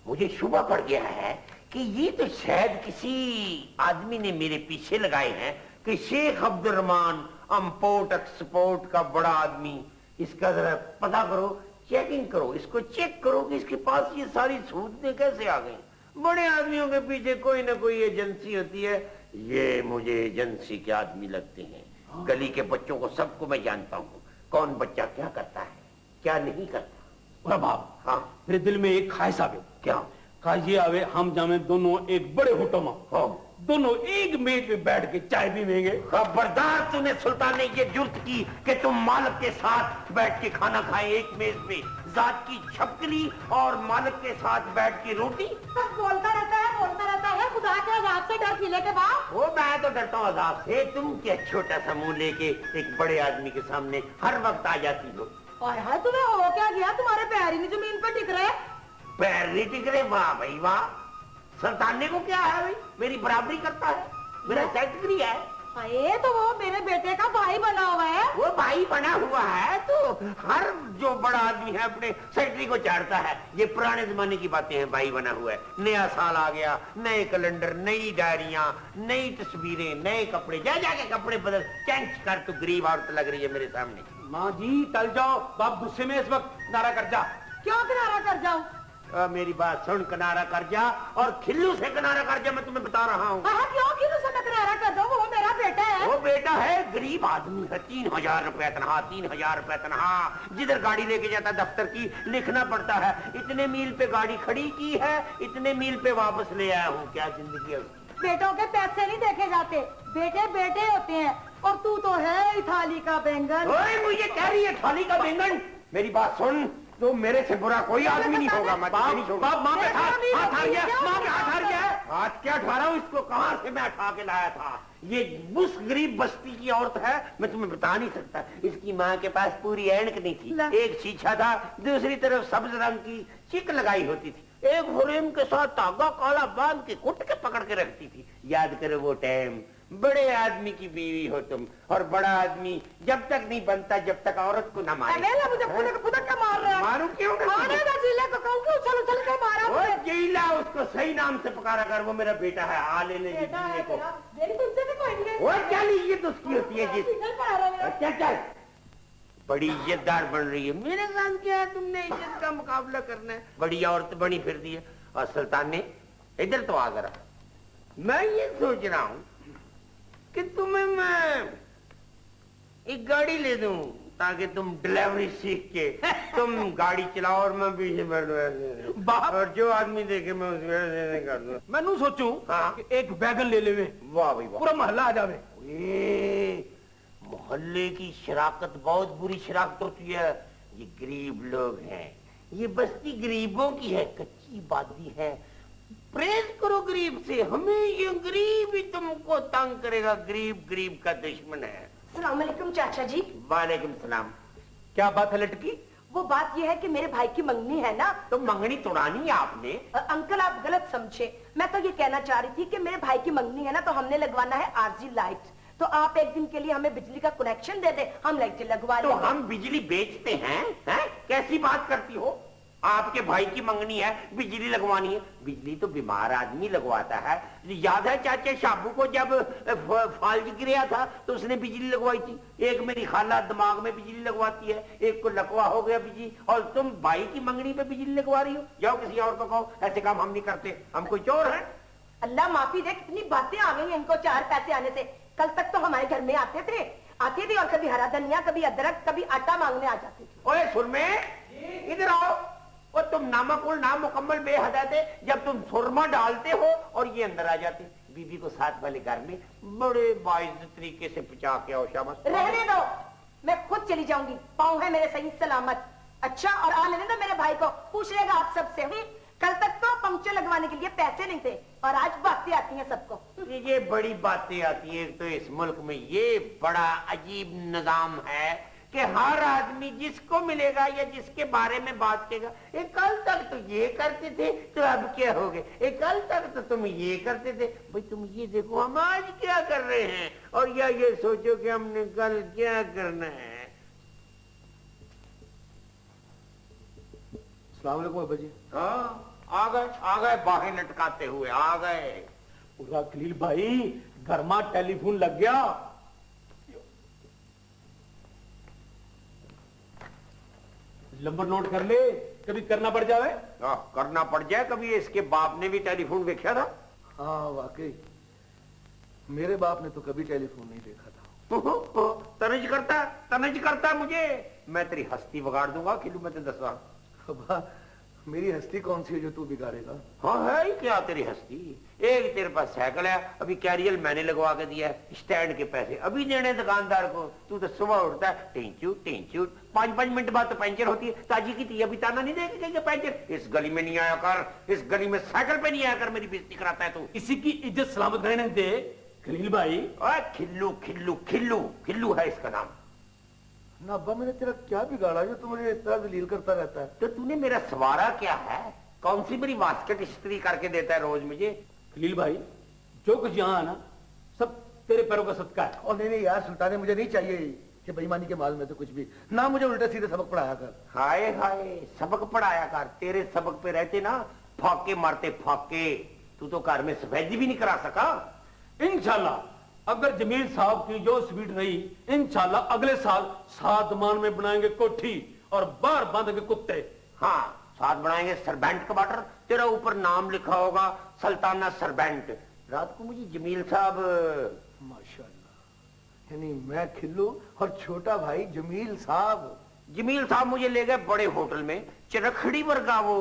मुझे शुबा पड़ गया है कि ये तो शायद किसी आदमी ने मेरे पीछे लगाए हैं कि शेख अब्दुल रहमान इंपोर्ट एक्सपोर्ट का बड़ा आदमी। इसका जरा पता करो, चेकिंग करो, इसको चेक करो कि इसके पास ये सारी सहूलतें कैसे आ गई। बड़े आदमियों के पीछे कोई ना कोई एजेंसी होती है। ये मुझे एजेंसी के आदमी लगते हैं। गली के बच्चों को सबको मैं जानता हूँ, कौन बच्चा क्या करता है क्या नहीं करता। पूरा बाप, हाँ, मेरे दिल में एक ख्वाहिश आवे। क्या? ख्वाहिश ये आवे, हम जामे दोनों एक बड़े होटल में, हाँ, दोनों एक मेज पे बैठ के चाय पीवेंगे। खबरदार, तूने सुल्तान ने ये जुर्त की कि तुम मालिक के साथ बैठ के खाना खाए एक मेज पे। जात की छपकली और मालिक के साथ बैठ के रोटी। बस बोलता रहता है। खुदा के अजाब से डर खिले के बाद। वो मैं तो डरता हूँ अजाब से। तुम क्या छोटा सा मुंह लेके एक बड़े आदमी के सामने हर वक्त आ जाती हो? हाय, तुम्हें हो क्या गया? तुम्हारे पैर ही नहीं जमीन पर टिक रहे। पैर नहीं टिक रहे? वाह भाई वाह। सुल्ताने को क्या है भाई? मेरी बराबरी करता है, मेरा सेक्रेटरी है। हाय, तो वो मेरे बेटे का भाई बना हुआ है। वो भाई बना हुआ है तो हर जो बड़ा आदमी है अपने सेक्रेटरी को चाहता है। ये पुराने जमाने की बातें हैं, भाई बना हुआ है। नया साल आ गया, नए कैलेंडर, नई डायरियां, नई तस्वीरें, नए कपड़े। जा जाके कपड़े बदल, चेंज कर। तो गरीब औरत लग रही है मेरे सामने। माँ जी टल जाओ, बाप गुस्से में इस वक्त नारा कर जा। क्यों किनारा कर जाऊं? मेरी बात सुन, किनारा कर जा, और खिल्लू से किनारा कर जा, मैं तुम्हें बता रहा हूँ। क्यों किन्नू से मैं किनारा कर दूं? वो मेरा बेटा है। वो बेटा है, गरीब आदमी है। 3000 रुपए तनहा, 3000 रुपए तनहा। जिधर गाड़ी लेके जाता दफ्तर की, लिखना पड़ता है इतने मील पे गाड़ी खड़ी की है, इतने मील पे वापस ले आया हूँ। क्या जिंदगी है उसकी। बेटों के पैसे नहीं देखे जाते, बेटे बेटे होते हैं। और तू तो है थाली का बैंगन। ओए, मुझे कह रही है थाली का बैंगन? मेरी बात सुन, तो मेरे से बुरा कोई आदमी नहीं होगा। मैं नहीं छोड़ूंगा। बाप, माँ पे हाथ हार गया, माँ पे हाथ हार गया है। हाथ क्या उठा रहा हूँ? इसको कहाँ से मैं उठा के लाया था? ये उस गरीब बस्ती की औरत है, मैं तुम्हें बता नहीं सकता। इसकी माँ के पास पूरी ऐनक नहीं थी, एक शीशा था, दूसरी तरफ सब्ज रंग की चिक लगाई होती थी, एक फ्रेम के साथ धागा काला बांध के कुट के पकड़ के रखती थी। याद करो वो टाइम। बड़े आदमी की बीवी हो तुम, और बड़ा आदमी जब तक नहीं बनता जब तक औरत को ना मारे। मुझे फुदक के मार रहा है। मारू क्यों? जिले को कहूँगी उछल के मारा मुझे। जीला, उसको सही नाम से पुकारा कर। वो मेरा बेटा है, आ लेने को। मेरी तुमसे भी कोई नहीं है। वो क्या इज्जत उसकी होती है जिस। चल चल, बड़ी इज्जतदार बन रही है। मेरे साथ क्या है? तुमने इज्जत का मुकाबला करना है? बड़ी औरत बनी फिरती है। और सुल्तान ने इधर तो आ जरा। मैं ये सोच रहा हूँ कि तुम्हें मैं एक गाड़ी ले दूं, ताकि तुम डिलीवरी सीख के तुम गाड़ी चलाओ और मैं पीछे बैठूं, और जो आदमी देखे मैं उसको कर दूं। मैं नू सोचूं कि एक वैगन ले लेवे। वाह भाई वाह, पूरा मोहल्ला आ जावे। मोहल्ले की शराकत बहुत बुरी शराकत होती है। ये गरीब लोग हैं, ये बस्ती गरीबों की है, कच्ची बादी है। प्रेज करो गरीब से। हमें ये गरीब ही तुमको तंग करेगा। गरीब गरीब का दुश्मन है। सलाम अलैकुम चाचा जी। वालेकुम सलाम। क्या बात है लटकी? वो बात ये है कि मेरे भाई की मंगनी है ना। तो मंगनी तोड़ानी है आपने? अंकल आप गलत समझे। मैं तो ये कहना चाह रही थी कि मेरे भाई की मंगनी है ना, तो हमने लगवाना है आरजी लाइट। तो आप एक दिन के लिए हमें बिजली का कनेक्शन दे दे, हम लाइटें लगवा तो लेंगे। हम बिजली बेचते हैं? कैसी बात करती हो? आपके भाई की मंगनी है, बिजली लगवानी है? बिजली तो बीमार आदमी लगवाता है। याद है चाचा शाबू को जब फाल्ज गिरा था तो उसने बिजली लगवाई थी। एक मेरी खाला दिमाग में बिजली लगवाती है, एक को लकवा हो गया बिजली, और तुम भाई की मंगनी पे बिजली लगवा रही हो। जाओ किसी और को कहो, ऐसे काम हम नहीं करते, हम कोई चोर हैं? अल्लाह माफी दे, कितनी बातें आ गई हैं इनको 4 पैसे आने से। कल तक तो हमारे घर में आते थे और कभी हरा धनिया, कभी अदरक, कभी आटा मांगने आ जाते थे। ओए सुरमे, इधर आओ। और तुम नामकुल नामुकम्मल बेहदा थे, जब तुम सुरमा डालते हो और ये अंदर आ जाते। बीबी को साथ वाले घर में बड़े बाइज्जत तरीके से पहुंचा के आओ। शाबाश। रहने दो, मैं खुद चली जाऊंगी, पाँव है मेरे सही सलामत। अच्छा, और आने देना मेरे भाई को, पूछ लेगा आप सबसे। कल तक तो पंक्चर लगवाने के लिए पैसे नहीं थे, और आज बातें आती हैं सबको। ये बड़ी बातें आती है। तो इस मुल्क में ये बड़ा अजीब निजाम है कि हर आदमी जिसको मिलेगा या जिसके बारे में बात करेगा, कल तक तो ये करते थे, तो अब क्या हो गए? कल तक तो तुम ये करते थे, भाई तुम ये देखो हम आज क्या कर रहे हैं, और या ये सोचो कि हमने कल क्या करना है। अस्सलाम वालेकुम अब्बा जी। हाँ, आ गए बाहें लटकाते हुए आ गए। पूरा खलील भाई, घर में टेलीफोन लग गया। नंबर नोट कर ले, कभी करना पड़ जावे। करना पड़ जाए कभी। इसके बाप ने भी टेलीफोन देखा था? हाँ वाकई, मेरे बाप ने तो कभी टेलीफोन नहीं देखा था। तनज करता मुझे। मैं तेरी हस्ती बिगाड़ दूंगा खिलू, मैं तेरे दसा। अब्बा, मेरी हस्ती कौन सी है जो तू बिगाड़ेगा? हाँ है ही क्या तेरी हस्ती। एक तेरे पास साइकिल है, अभी कैरियल मैंने लगवा के दिया है, स्टैंड के पैसे अभी देने दुकानदार को। तू तो सुबह उठता है टेंचू 5-5 मिनट बाद तो पंचर होती है। ताजी की थी अभी ताना नहीं देगी पंचर। इस गली में नहीं आया कर, इस गली में साइकिल पे नहीं आया कर, मेरी बेइज्जती कराता है तू। इसी की इज्जत सलामत रहने दे खलील भाई। खिल्लू खिल्लू खिल्लू खिल्लू है इसका नाम। ना अब्बा, मैंने तेरा क्या बिगाड़ा जो तू मुझे इतना दलील करता रहता है? तो तूने मेरा सवारा क्या है? कौन सी मेरी बास्केट इस्त्री करके देता है रोज मुझे? खलील भाई, जो कुछ यहाँ है ना, सब तेरे पैरों का सदका है। और नहीं यार सुल्ताने, मुझे नहीं चाहिए कि बेईमानी के माल में तो कुछ भी ना, मुझे उल्टे सीधे सबक पढ़ाया कर। हाय हाय, सबक पढ़ाया कर। तेरे सबक पे रहते ना फाके मारते फाके। तू तो घर में सफेदी भी नहीं करा सका। इंशाल्लाह अगर जमील साहब की जो स्पीड रही, इंशाल्लाह अगले साल सातमान में बनाएंगे कोठी और बाहर बांधेंगे कुत्ते। हाँ, साथ बनाएंगे सरबेंट क्वार्टर। तेरा ऊपर नाम लिखा होगा सल्ताना सरबेंट। रात को मुझे जमील साहब। माशाल्लाह, यानी मैं खिल्लू और छोटा भाई जमील साहब। जमील साहब मुझे ले गए बड़े होटल में, चरखड़ी वर्गा वो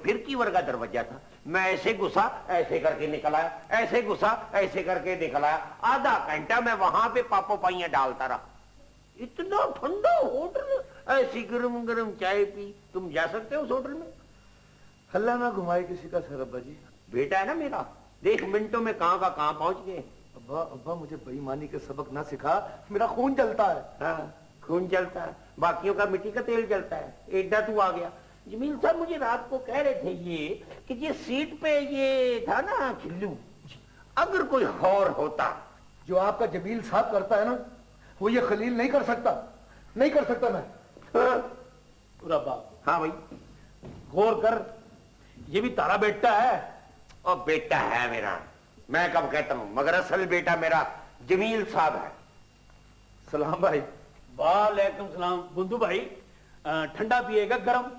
फिरकी वर्गा दरवाजा था। मैं ऐसे घुसा ऐसे करके निकल आया, ऐसे घुसा ऐसे करके निकल आया। आधा घंटा मैं वहां पे पापो पाइयां डालता रहा। इतना ठंडा होटल, ऐसी गरम गरम चाय पी। तुम जा सकते हो उस होटल में? अल्लाह ना घुमाए किसी का सर। अब्बा जी, बेटा है ना मेरा, देख मिनटों में कहां का कहां पहुंच गए। अब्बा मुझे बेईमानी के सबक ना सिखा, मेरा खून जलता है। हाँ, खून जलता है, बाकियों का मिट्टी का तेल जलता है। एडा तू आ गया। जमील साहब मुझे रात को कह रहे थे ये कि ये सीट पे ये था ना खिल्लू, अगर कोई और होता। जो आपका जमील साहब करता है ना, वो ये खलील नहीं कर सकता। नहीं कर सकता मैं। पूरा बाप। हाँ भाई, गौर कर, ये भी तारा बेटा है। और बेटा है मेरा, मैं कब कहता हूं, मगर असल बेटा मेरा जमील साहब है। सलाम भाई। वालेकुम सलाम। बुंदू भाई, ठंडा पिएगा गरम?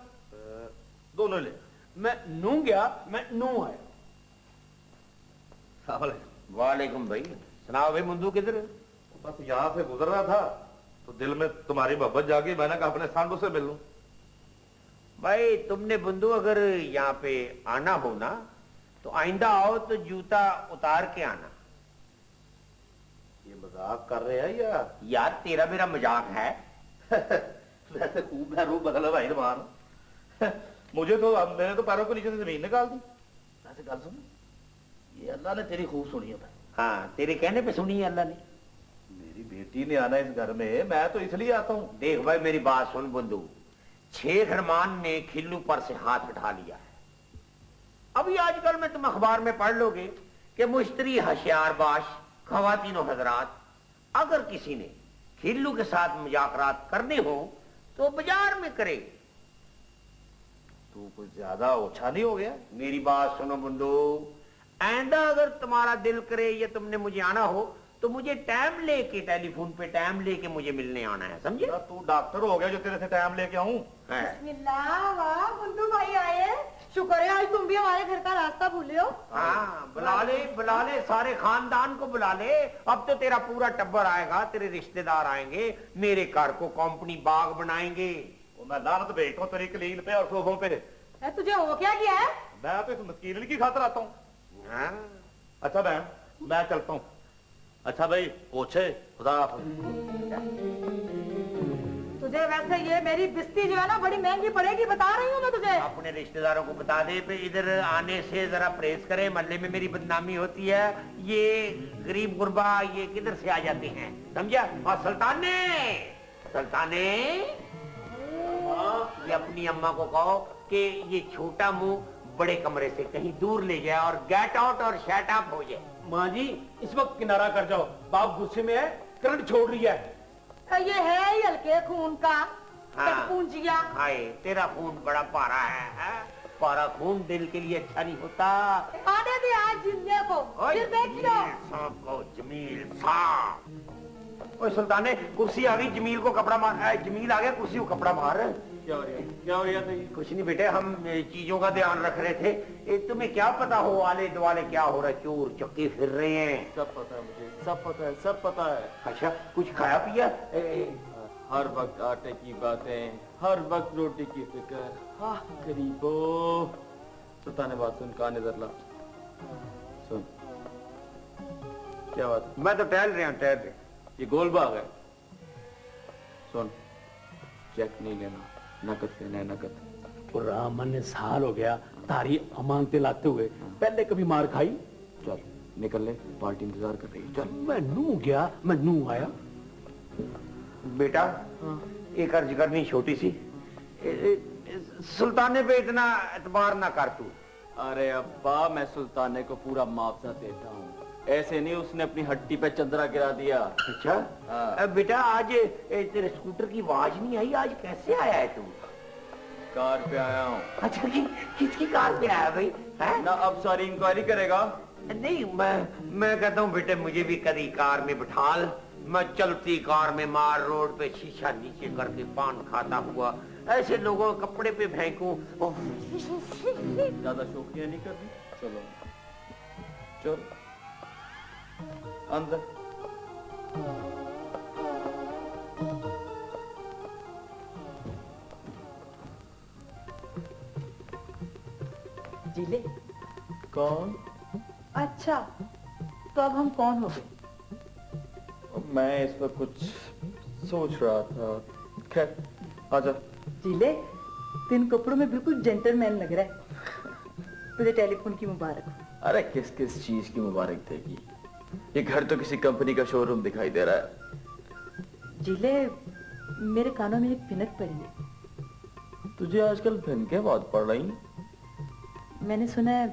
दोनों ले। मैं नू गया, मैं नू आया। वालेकुम भाई। सुनाओ भाई, मुंदू किधर? बस यहाँ से गुजर रहा था तो दिल में तुम्हारी मोहब्बत जागी, मैंने कहा अपने सांडू से मिल लूं। भाई तुमने बंधु अगर यहाँ पे आना हो ना, तो आइंदा आओ तो जूता उतार के आना। ये मजाक कर रहे हैं या? यार तेरा मेरा मजाक है। वैसे खूब है रूप बदला भाई रमान। मुझे तो, मैंने तो पैरों के नीचे से जमीन निकाल दी। वैसे गल सुन, ये अल्लाह ने तेरी खूब सुनी है भाई। हाँ, तेरे कहने पे सुनी है अल्लाह ने। मेरी बेटी बेटी ने आना इस घर में, मैं तो इसलिए आता हूँ। देख भाई मेरी बात सुन बुंदू, शेख रमान ने खिल्लू पर से हाथ उठा लिया है। अभी आजकल में तुम अखबार में पढ़ लोगे कि मुश्तरी होशियारबाश खवातीनो हजरात, अगर किसी ने खिल्लू के साथ मुजाकरात करने हो तो बाजार में करे। तू कुछ ज्यादा ओछा नहीं हो गया? मेरी बात सुनो बुंदू, आइंदा अगर तुम्हारा दिल करे या तुमने मुझे आना हो तो मुझे टाइम लेके, टेलीफोन पे टाइम लेके मुझे मिलने आना है, समझे? तू डॉक्टर हो गया जो तेरे से टाइम लेके आऊं? बिस्मिल्लाह, वाह बुंदू भाई आए, शुक्र है आज तुम भी हमारे घर का रास्ता भूले हो। हाँ, बुला ले, सारे खानदान को बुला ले। अब तो तेरा पूरा टब्बर आएगा, तेरे रिश्तेदार आएंगे, मेरे घर को कंपनी बाग बनाएंगे। मैं लानत भेजता हूँ तेरी कलील पे और सोफों पे। तुझे हो क्या गया है? मैं तो इस मस्कीन की खातर आता हूँ। अच्छा बहन, मैं चलता हूँ। अच्छा भाई, पूछे खुदा तुझे वैसे ये मेरी बिस्ती जो है ना बड़ी महंगी पड़ेगी, बता रही हूँ मैं तुझे। अपने रिश्तेदारों को बता दे पे इधर आने से जरा परहेज करे, महल्ले में मेरी बदनामी होती है। ये गरीब गुरबा ये किधर से आ जाते हैं, समझा? और सुल्ताने ये अपनी अम्मा को कहो कि ये छोटा मुंह बड़े कमरे से कहीं दूर ले जाए और गेट आउट और शट अप हो जाए। माँ जी इस वक्त किनारा कर जाओ, बाप गुस्से में है, करंट छोड़ रही है। ये है ही हल्के खून का हाँ। पूंजिया। हाय, तेरा खून बड़ा पारा है? पारा खून दिल के लिए अच्छा नहीं होता। आने दे आज जिंदे को, फिर देखियो। जमील साहब, ओए सुल्ताने कुर्सी आ गई, जमील को कपड़ा मार। जमील आ गया, कुर्सी को कपड़ा मार। क्या हो रहा था? कुछ नहीं बेटे, हम चीजों का ध्यान रख रहे थे। तुम्हें क्या पता हो आले दुआले क्या हो रहा है? चोर चक्के फिर रहे हैं। सब पता है मुझे, सब पता है, सब पता है। अच्छा, कुछ खाया पिया? हर वक्त आटे की बातें, हर वक्त रोटी की फिक्र। हाँ गरीबो। सुल्तान बात सुन, कान इधर ला सुन। क्या बात? मैं तो टहल रहा हूँ। ये गोलबाग है। सुन, चेक नहीं लेना, नकद लेना है, नकद। रामन ने साल हो गया तारी अमानते लाते हुए, पहले कभी मार खाई? चल निकल ले, पार्टी इंतजार कर रही है। चल। मैं नू गया, मैं नू आया। बेटा एक अर्ज करनी छोटी सी, सुल्ताने पे इतना एतबार ना कर तू। अरे अब्बा, मैं सुल्ताने को पूरा मुआवजा देता हूँ, ऐसे नहीं उसने अपनी हट्टी पे चंद्रा गिरा दिया। अच्छा हाँ। बेटा आज तेरे स्कूटर की आवाज नहीं आई, आज कैसे आया है तू? कार पे आया हूँ। अच्छा किसकी कार पे आया भाई? है ना अब सारी इंक्वायरी करेगा? नहीं, मैं कहता हूँ बेटे मुझे भी कभी कार में बिठाल, मैं चलती कार में मार रोड पे शीशा नीचे करके पान खाता हुआ ऐसे लोगों के कपड़े पे फेंकूं। ज्यादा शौकिया नहीं करनी। चलो चल अंदर। जिले कौन? अच्छा, तो अब हम कौन हो गए? मैं इस पर कुछ सोच रहा था। खैर आजा। जिले, तू इन कपड़ों में बिल्कुल जेंटलमैन लग रहा है। तुझे टेलीफोन की मुबारक हो। अरे किस किस चीज की मुबारक देगी, ये घर तो किसी कंपनी का शोरूम दिखाई दे रहा है। जिले, मेरे कानों में एक भिनक पड़ी है। तुझे आजकल भिनके बहुत पड़ रही। मैंने सुना है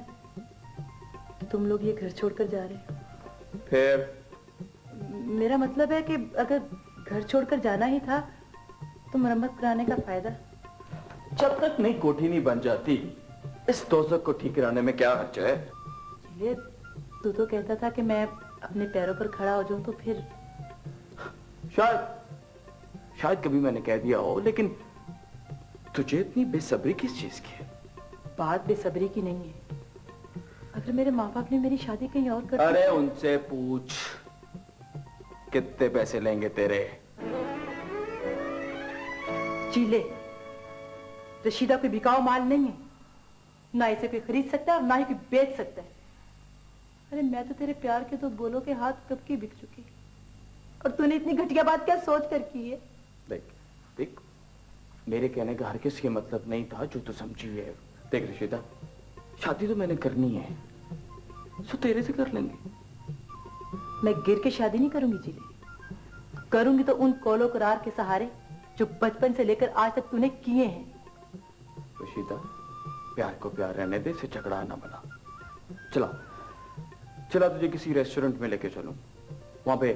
कि तुम लोग ये घर छोड़कर जा रहे हो। फिर मेरा मतलब है कि अगर घर छोड़कर जाना ही था तो मरम्मत कराने का फायदा। जब तक नई कोठी नहीं बन जाती, इस दोजख को ठीक कराने में क्या हर्ज है? जिले, तू तो कहता था कि मैं अपने पैरों पर खड़ा हो जाऊं तो फिर। शायद कभी मैंने कह दिया हो, लेकिन तुझे इतनी बेसब्री किस चीज की है? बात बेसब्री की नहीं है। अगर मेरे माँ बाप ने मेरी शादी कहीं और कर। अरे उनसे पूछ कितने पैसे लेंगे तेरे। जिले, रशीदा कोई बिकाऊ माल नहीं है, ना इसे कोई खरीद सकता है और ना ही कोई बेच सकता है। अरे मैं तो तेरे प्यार के तो बोलो के हाथ कब की बिक चुकी, और तूने इतनी घटिया बात क्या सोच कर की है? देख देख, मेरे कहने का हर किसी मतलब नहीं था जो तू समझी है। देख रशीदा, शादी तो मैंने करनी है, तो तेरे से कर लेंगे। मैं गिर के शादी नहीं करूंगी जिले। करूंगी तो उन कौलो करार के सहारे जो बचपन से लेकर आज तक तूने किए हैं। रशीदा, प्यार को प्यार रहने दे, इसे झगड़ा ना बना। चला चला तुझे किसी रेस्टोरेंट में लेके चलूं, वहां पे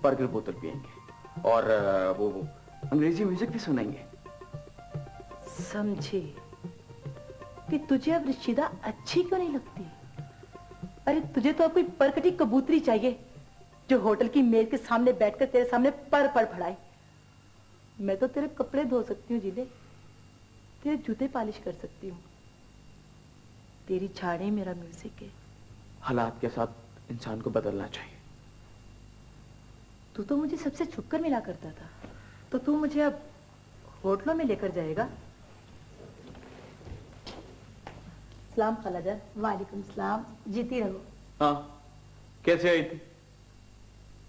बर्गर बोतल पियेंगे और वो अंग्रेजी म्यूजिक भी सुनेंगे। समझी कि तुझे अब रशीदा अच्छी क्यों नहीं लगती? अरे तुझे तो अब कोई परकटी कबूतरी चाहिए जो होटल की मेज के सामने बैठकर तेरे सामने पर फड़ाए। मैं तो तेरे कपड़े धो सकती हूँ जिले, तेरे जूते पॉलिश कर सकती हूँ, तेरी झाड़ी मेरा म्यूजिक है। हालात के साथ इंसान को बदलना चाहिए। तू तो मुझे सबसे छुपकर मिला करता था, तो तू मुझे अब होटलों में लेकर जाएगा? सलाम खालाजान। वालेकुम सलाम। जीती रहो। हाँ, कैसे आई थी?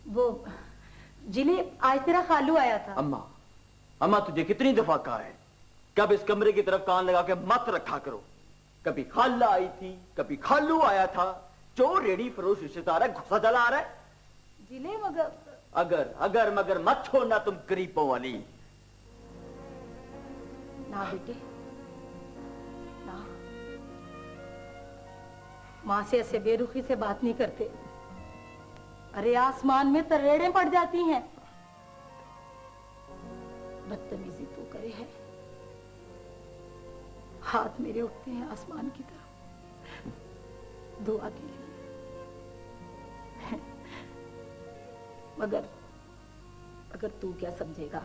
वो जिले आज तेरा खालू आया था। अम्मा, अम्मा तुझे कितनी दफा कहा है कब इस कमरे की तरफ कान लगा के मत रखा करो। कभी खाला आई थी, कभी खालू आया था। जो रेडी फरोश रिश्तेदार है घुसा चला आ रहा है। जिले मगर अगर मगर मत छोड़ना तुम गरीबों वाली। ना बेटे ना, माँ से ऐसे बेरुखी से बात नहीं करते। अरे आसमान में तरेड़ें पड़ जाती हैं। बदतमीजी तो करे है, हाथ मेरे उठते हैं आसमान की तरफ दुआ के लिए। मगर तू क्या समझेगा?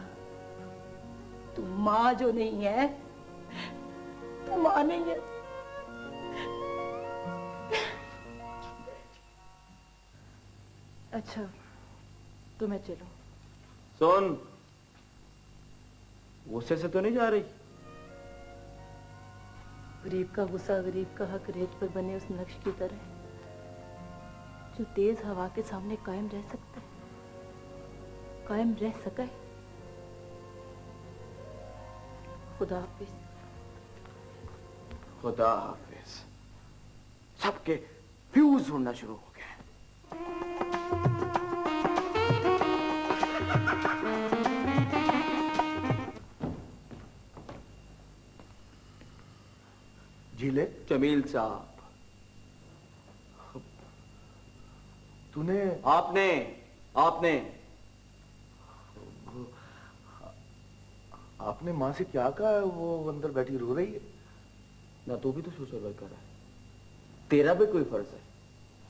तू माँ जो नहीं है, तू माँ नहीं है। अच्छा तो मैं चलूं? सुन, गुस्से से तो नहीं जा रही? गरीब का गुस्सा गरीब का हक रेत पर बने उस नक्श की तरह जो तेज हवा के सामने कायम रह सकता है, कायम रह सका है। खुदा हाफिज। खुदा हाफिज। सबके फ्यूज उड़ना शुरू हो गए। जिले, जमील साहब, तूने आपने माँ से क्या कहा है? वो अंदर बैठी रो रही है। ना तू भी तो सोशल वर्कर है, तेरा भी कोई फर्ज है।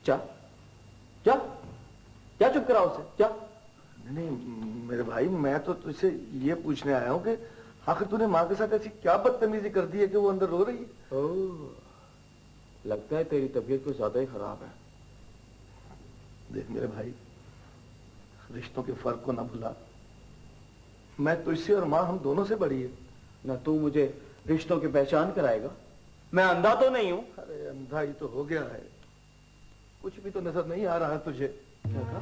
जा जा जा, चुप कराओ उसे, जा। नहीं मेरे भाई, मैं तो तुझसे ये पूछने आया हूँ कि आखिर तूने माँ के साथ ऐसी क्या बदतमीजी कर दी है कि वो अंदर रो रही है? ओह, लगता है तेरी तबीयत कुछ ज्यादा ही खराब है। देख मेरे भाई, रिश्तों के फर्क को ना भुला। मैं तुझसे और माँ हम दोनों से बड़ी है। ना तू मुझे रिश्तों की पहचान कराएगा? मैं अंधा तो नहीं हूं। अरे अंधा ही तो हो गया है, कुछ भी तो नजर नहीं आ रहा है तुझे। क्या कहा?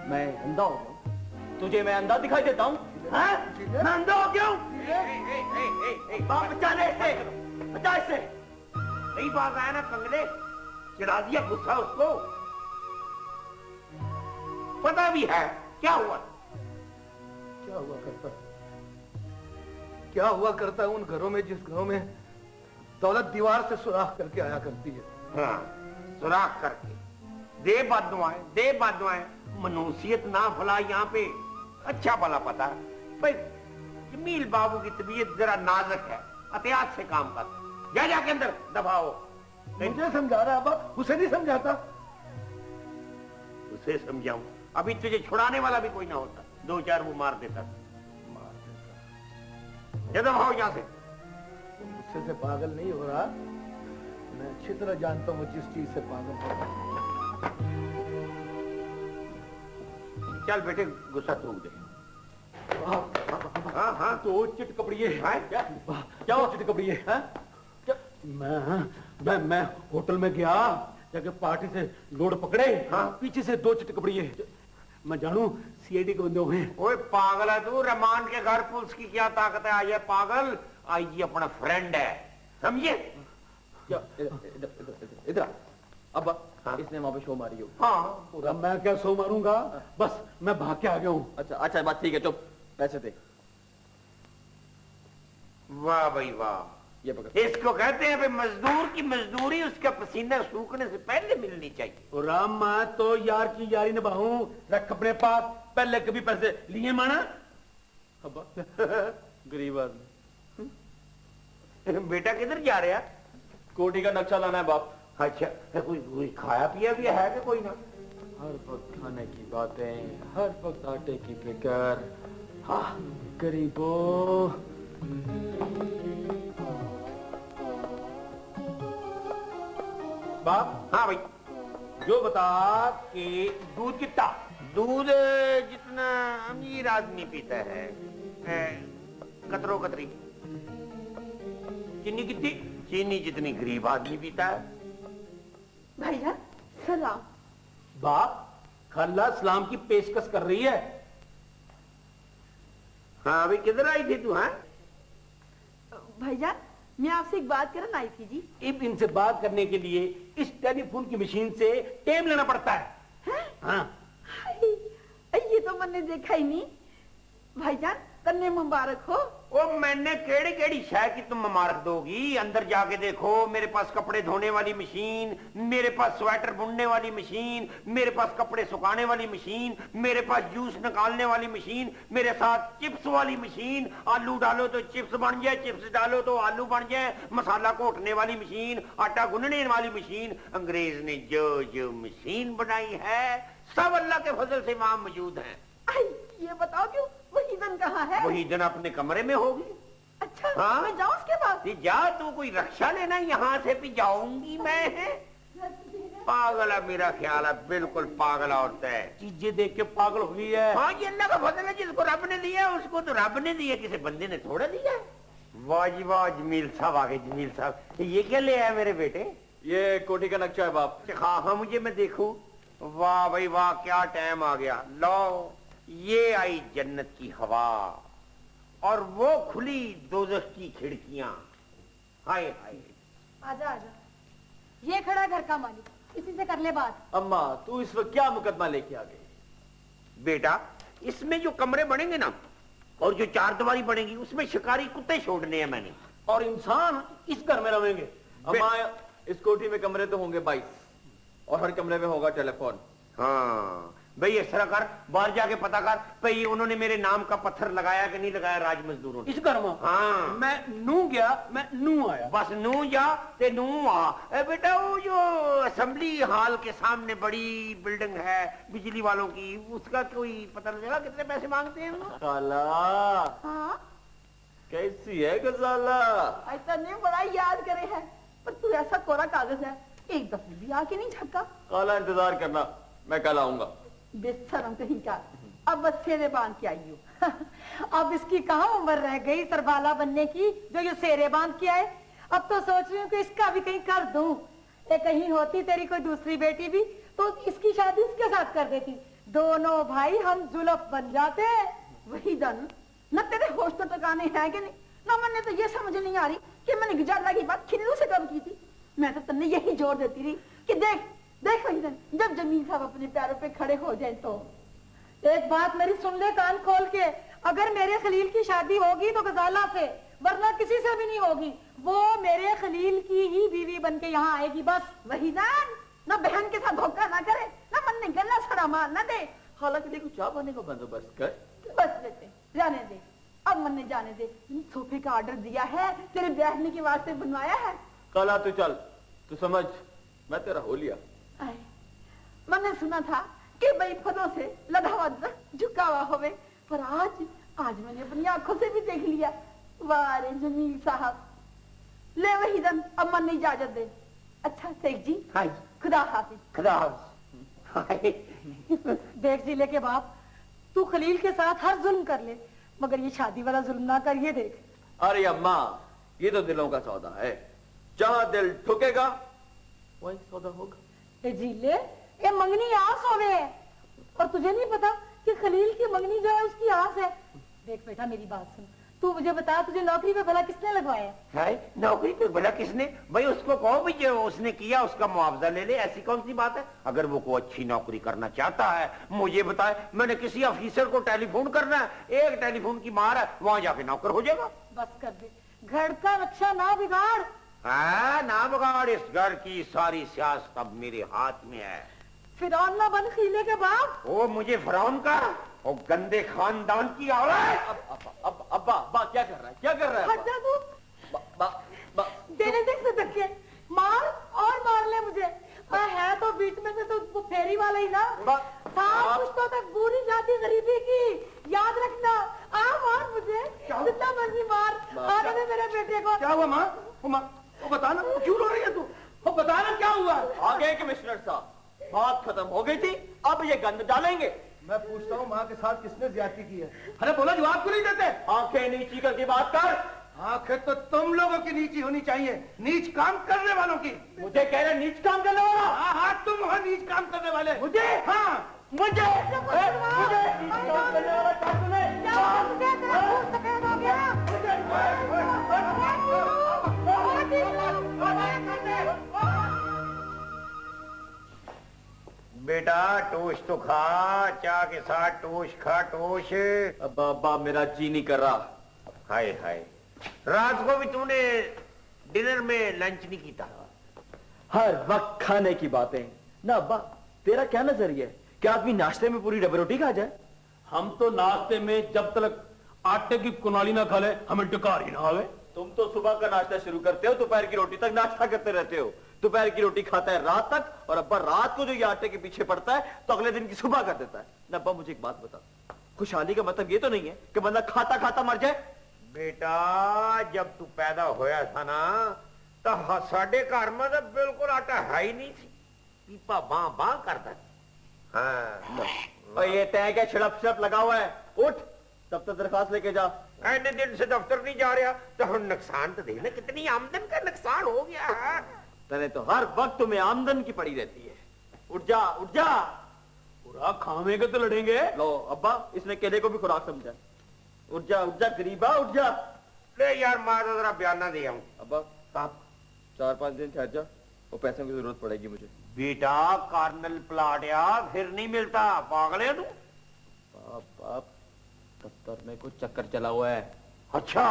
मैं अंधा हो गया? तुझे मैं अंधा दिखाई देता हूँ? मैं अंधा हो गया हूँ? बाप बचाने से, बचा इससे। नहीं बात आया ना कंगले, चिढ़ा दिया गुस्सा उसको। पता भी है क्या हुआ। क्या हुआ करता, क्या हुआ करता है उन घरों में जिस घरों में दौलत दीवार से सुराख करके आया करती है। हाँ, सुराख करके दे बददुआएं, मनुसियत ना भला यहाँ पे। अच्छा भला पता है भाई, जमील बाबू की तबीयत जरा नाजुक है, एहतियात से काम कर। जा जाके अंदर दबाओ। मुझे समझा रहा है, उसे नहीं समझाता। उसे समझाऊं? अभी तुझे छुड़ाने वाला भी कोई ना होता, दो चार वो मार देता। ये दबाओ यहाँ से। गुस्से से पागल नहीं हो रहा, मैं अच्छी तरह जानता हूँ जिस चीज से पागल हो रहा। चल बेटे, गुस्सा थूक दे। हाँ हाँ, तो चिट कपड़िए। क्या हो चिट कपड़िए? मैं होटल में गया, जाके पार्टी से लोड पकड़े। हाँ? पीछे से दो चिट कपड़िए। मैं जानू सीआईडी के बंदे हुए। ओए पागल है तू, रहमान के घर पुलिस की क्या ताकत है? आई है पागल, आईजी अपना फ्रेंड है, समझे? इधर अब हाँ। इसने वहां पे शो मारी हो। हाँ अब मैं क्या सो मारूंगा, बस मैं भाग के आ गया हूँ। अच्छा अच्छा बात ठीक है, चुप, पैसे दे। वाह भाई वाह, ये पकड़। इसको कहते हैं भाई मजदूर की मजदूरी उसका पसीना सूखने से पहले मिलनी चाहिए। और राम मैं तो यार की यारी निभाऊं, रख अपने पास, पहले कभी पैसे लिए माना। अब गरीब आदमी। बेटा किधर जा रहे हैं? कोठी का नक्शा लाना है बाप। अच्छा, कोई खाया पिया भी है कि कोई ना? हर वक्त खाने की बातें, हर वक्त आटे की फिकर। हाँ गरीबों। बाप, हाँ भाई, जो बता कि दूध कितना? दूध जितना अमीर आदमी पीता है, कतरो कतरी। चीनी कितनी? चीनी जितनी गरीब आदमी पीता है। भैया सलाम। बाप, खाला सलाम की पेशकश कर रही है। हाँ भाई, किधर आई थी तू? हाँ भैया मैं आपसे एक बात करना आई थी जी। अब इनसे बात करने के लिए इस टेलीफोन की मशीन से टेम लेना पड़ता है। हाँ। हाय, ये तो मैंने देखा ही नहीं। भाईजान कन्ने मुबारक हो। ओ मैंने केड़ी केड़ी शय की तुम मुबारक दोगी? अंदर जाके देखो, मेरे पास कपड़े धोने वाली मशीन, मेरे पास स्वेटर बुनने वाली मशीन, मेरे पास कपड़े सुखाने वाली मशीन, मेरे पास जूस निकालने वाली मशीन, मेरे साथ चिप्स वाली मशीन। आलू डालो तो चिप्स बन जाए, चिप्स डालो तो आलू बन जाए, मसाला कोटने वाली मशीन, आटा गूंदने वाली मशीन। अंग्रेज ने जो जो मशीन बनाई है सब अल्लाह के फजल से वहां मौजूद है। ये बताओ क्यों वही दिन कहाँ है? वही दिन अपने कमरे में होगी। अच्छा हाँ? मैं जाऊँ उसके पास? ये जा, तू कोई रक्षा लेना, यहाँ से भी जाऊंगी मैं। है पागल है, मेरा ख्याल है बिल्कुल पागल औरत है। चीजें देख के पागल हो गई है। हाँ, ये अल्लाह का फजल है, जिसको रब ने दिया उसको तो रब ने दिया, किसी बंदे ने थोड़ा दिया। वाह जी वाह, जमील साहब आ गए। जमील साहब, ये क्या ले आया मेरे बेटे? ये कोठी का नक्शा है बाप। हाँ हाँ, मुझे मैं देखूं। वाह भाई वाह, क्या टाइम आ गया। लो, ये आई जन्नत की हवा और वो खुली दोज़ख की खिड़कियां। हाय हाय। आजा आजा, ये खड़ा है घर का मालिक, इसी से कर ले बात। अम्मा तू इस वक्त क्या मुकदमा लेके आ गई? बेटा, इसमें जो कमरे बनेंगे ना और जो चार दीवारी बनेगी, उसमें शिकारी कुत्ते छोड़ने हैं मैंने। और इंसान इस घर में रहेंगे। अम्मा इस कोठी में कमरे तो होंगे 22 और हर कमरे में होगा टेलीफोन। हाँ भाई, इस तरह कर, बाहर जाके पता कर भाई उन्होंने मेरे नाम का पत्थर लगाया कि नहीं लगाया राज मजदूरों ने इस घर में। हाँ, मैं नू गया, मैं नू आया। बस नू जा ते नू आ। बेटा, वो जो असेंबली हॉल के सामने बड़ी बिल्डिंग है बिजली वालों की, उसका कोई पता लगेगा कितने पैसे मांगते हैं वो? खाला हाँ कैसी है गजाला? ऐसा नहीं, बड़ा याद करे है, पर तू ऐसा कोरा कागज है, एक दफे भी आके नहीं झपका। खाला इंतजार करना, मैं कल आऊंगा। बेशरम कहीं का, अब बस सेरे बांध के आई हो। अब इसकी कहाँ उम्र रह गई सरबाला बनने की, जो ये सेरे बांध के आए। अब तो सोच रही हूँ कि इसका भी कहीं कर दूं। ये कहीं होती तेरी कोई दूसरी बेटी भी तो इसकी शादी इसके साथ कर देती, दोनों भाई हम जुलफ बन जाते। वही दन न तेरे होश तो टकाने हैं कि नहीं, ना मैंने तो ये समझ नहीं आ रही कि मैंने गुजारा की बात खिल्लू से कब की थी। मैं तो तन्ने यही जोर देती रही कि देख देख वही दिन जब जमीन साहब अपने पैरों पे खड़े हो जाए तो। एक बात मेरी सुन ले कान खोल के, अगर मेरे खलील की शादी होगी तो गजाला से, वरना किसी से भी नहीं होगी। वो मेरे खलील की ही बीवी बन के यहाँ आएगी बस। वही दान ना बहन के साथ धोखा ना करे, ना मन ने गला सड़ा मार ना दे। हालांकि देखो चाय पानी का बंदोबस्त कर। बस बेटे जाने दे, अब मन ने जाने दे। सोफे का ऑर्डर दिया है, तेरे बैठने के वास्ते बनवाया है। कल तू चल, तू समझ मैं तेरा हो लिया। मैंने सुना था कि भाई फलों से लदा हुआ झुका हुआ होवे, पर आज मैंने अपनी आंखों से भी देख लिया। वाह रे जमील साहब, ले वही दन, अब मन ने इजाजत दे। अच्छा शेख जी, हाय, खुदा हाफिज। खुदा हाफिज। देख जिले के बाप, तू खलील के साथ हर जुल्म कर ले, मगर ये शादी वाला जुल्म ना कर। ये देख। अरे अम्मा, ये तो दिलों का सौदा है, जहां दिल ठुकेगा वही सौदा होगा। ए जिले, ये मंगनी आस हो गए, और तुझे नहीं पता कि खलील की मंगनी जो है उसकी आस है। देख बेटा मेरी बात सुन, तू मुझे बता, तुझे नौकरी पे भला किसने लगवाया? है नौकरी पे भला किसने? भाई उसको कहो भी जो उसने किया उसका मुआवजा ले ले, ऐसी कौन सी बात है? अगर वो कोई अच्छी नौकरी करना चाहता है मुझे बताए, मैंने किसी ऑफिसर को टेलीफोन करना है, एक टेलीफोन की मार है, वहां जाके नौकर हो जाएगा। बस कर दे, घर का नक्शा ना बिगाड़। हाँ ना बिगाड़, इस घर की सारी सियासत अब मेरे हाथ में है। फिरौन ना बन खीले के बाप। वो मुझे फिरौन का और गंदे खानदान की औलाद। अब्बा क्या कर रहा है, क्या कर रहा है? हट जा तू। देने देख से धक्के, मार और मार ले मुझे। है तो बीच में से तो वो फेरी वाला ही ना। साफ पुश्तों तक बुरी जाति गरीबी की, याद रखना। आ मार मुझे, जितना मर्जी मार। आने दे मेरे बेटे को। क्या हुआ माँ? वो बताना, क्यों रो रही है तू? वो बताना क्या हुआ? आगे कमिश्नर साहब, बात खत्म हो गई थी, अब ये गंद डालेंगे। मैं पूछता हूँ माँ के साथ किसने ज्यादती की है? अरे बोला, जवाब क्यों नहीं देते? आंखें नीची करके बात कर। आखिर तो तुम लोगों की नीची होनी चाहिए, नीच काम करने वालों की। मुझे कह रहे नीच काम करने वाला? हाँ तुम हो नीच काम करने वाले। मुझे? हाँ मुझे नीच काम करने वाला कहा तूने? तेरा खून सफेद हो गया। बेटा टोस्ट तो खा, चाय के साथ टोस्ट खा, टोस्ट। अब्बा मेरा जी नहीं कर रहा। हाय हाय, रात को भी तूने डिनर में लंच नहीं किया? हर वक्त खाने की बातें ना। अब्बा तेरा क्या नजरिया है कि आदमी नाश्ते में पूरी डबल रोटी खा जाए? हम तो नाश्ते में जब तक आटे की कुनाली ना खा ले हमें टकारी ना आवे। तुम तो सुबह का नाश्ता शुरू करते हो, दोपहर की रोटी तक नाश्ता करते रहते हो। दोपहर की रोटी खाता है रात तक, और अब्बा रात को जो ये आटे के पीछे पड़ता है तो अगले दिन की सुबह कर देता है ना। अब्बा मुझे एक बात बता, खुशहाली का मतलब ये तो नहीं है कि बंदा खाता खाता मर जाए? बेटा जब तू पैदा होया था ना तो साडे घर में तो बिल्कुल आटा है ही नहीं थी, पीपा बां बां करता था। हाँ और ये तय क्या छिड़प छिड़प लगा हुआ है? उठ, तब तक दरखास्त लेके जा। इतने दिन से दफ्तर नहीं जा रहा तो हम नुकसान तो देखना, कितनी आमदन का नुकसान हो गया है। तने तो हर वक्त तुम्हें आमदन की पड़ी रहती है। उठ जा उठ जा। पूरा खावेंगे तो लड़ेंगे। लो अब्बा, इसने केले को भी खुराक समझा। उठ जा गरीबा, उठ जा। ले यार माँ तो जरा बयाना दे आऊं। अब्बा आप 4-5 दिन ठहर जा, वो पैसों की जरूरत पड़ेगी मुझे। बेटा कार्नल प्लाटिया फिर नहीं मिलता, पागल है तू? बाप दफ्तर में कुछ चक्कर चला हुआ है। अच्छा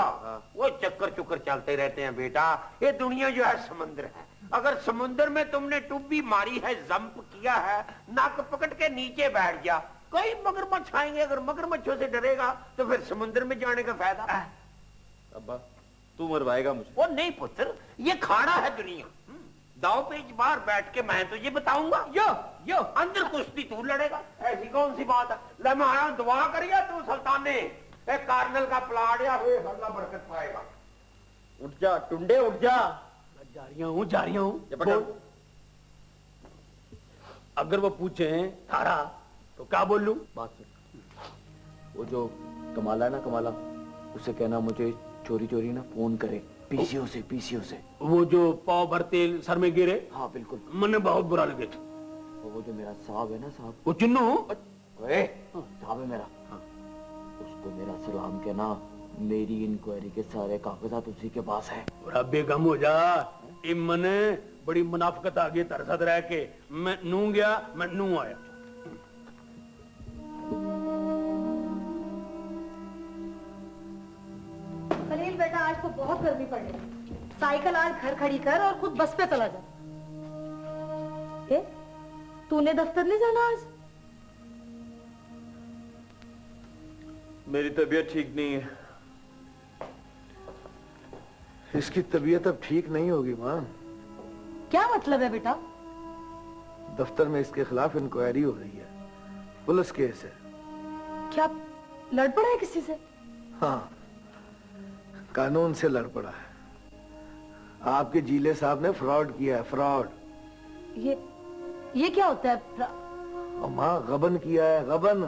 वो चक्कर चुक्कर चलते रहते हैं बेटा। ये दुनिया जो है समुद्र है, अगर समुद्र में तुमने टुब्बी मारी है, जंप किया है, नाक पकड़ के नीचे बैठ जा, कई मगरमच्छ आएंगे। अगर मगरमच्छों से डरेगा तो फिर समुद्र में जाने का फायदा है। अब्बा तू मरवाएगा मुझे। वो नहीं पुत्र, ये खाना है दुनिया। दाव पेच बाहर बैठ के मैं तुझे बताऊंगा, यो अंदर कुश्ती तू लड़ेगा, ऐसी कौन सी बात है? ले मैं दुआ करिए तू सुल्तान ने कार्नल का प्लाट या अल्लाह बरकत पाएगा। उठ जा टुंडे, उठ जा। जा रही हूँ। अगर वो पूछे थारा तो क्या बोल लूं? बात सुन, वो जो कमाला है ना, कमाला, उसे कहना मुझे चोरी चोरी ना फोन करे, पीसीओ से। वो जो पाव भर तेल सर में गिरे? हाँ बिल्कुल। मैंने बहुत बुरा लगे। वो जो मेरा साहब है ना, साहब, वो चिन्नू साहब है मेरा, उसको मेरा सलाम कहना। मेरी इंक्वायरी के सारे कागजात उसी के पास है। और बेगम हो जा। मने बड़ी मुनाफकत आ गई तरसत रह के। मैं नू गया, मैं नू आया। खलील बेटा आज तो बहुत गर्मी पड़ रही, साइकिल आज घर खड़ी कर और खुद बस पे चला जा। तूने दफ्तर नहीं जाना आज? मेरी तबीयत ठीक नहीं है। इसकी तबीयत अब ठीक नहीं होगी माँ। क्या मतलब है बेटा? दफ्तर में इसके खिलाफ इंक्वायरी हो रही है, पुलिस केस है। क्या लड़ पड़ा है किसी से? हाँ, कानून से लड़ पड़ा है। आपके जीले साहब ने फ्रॉड किया है, फ्रॉड। ये क्या होता है? और माँ गबन किया है, गबन।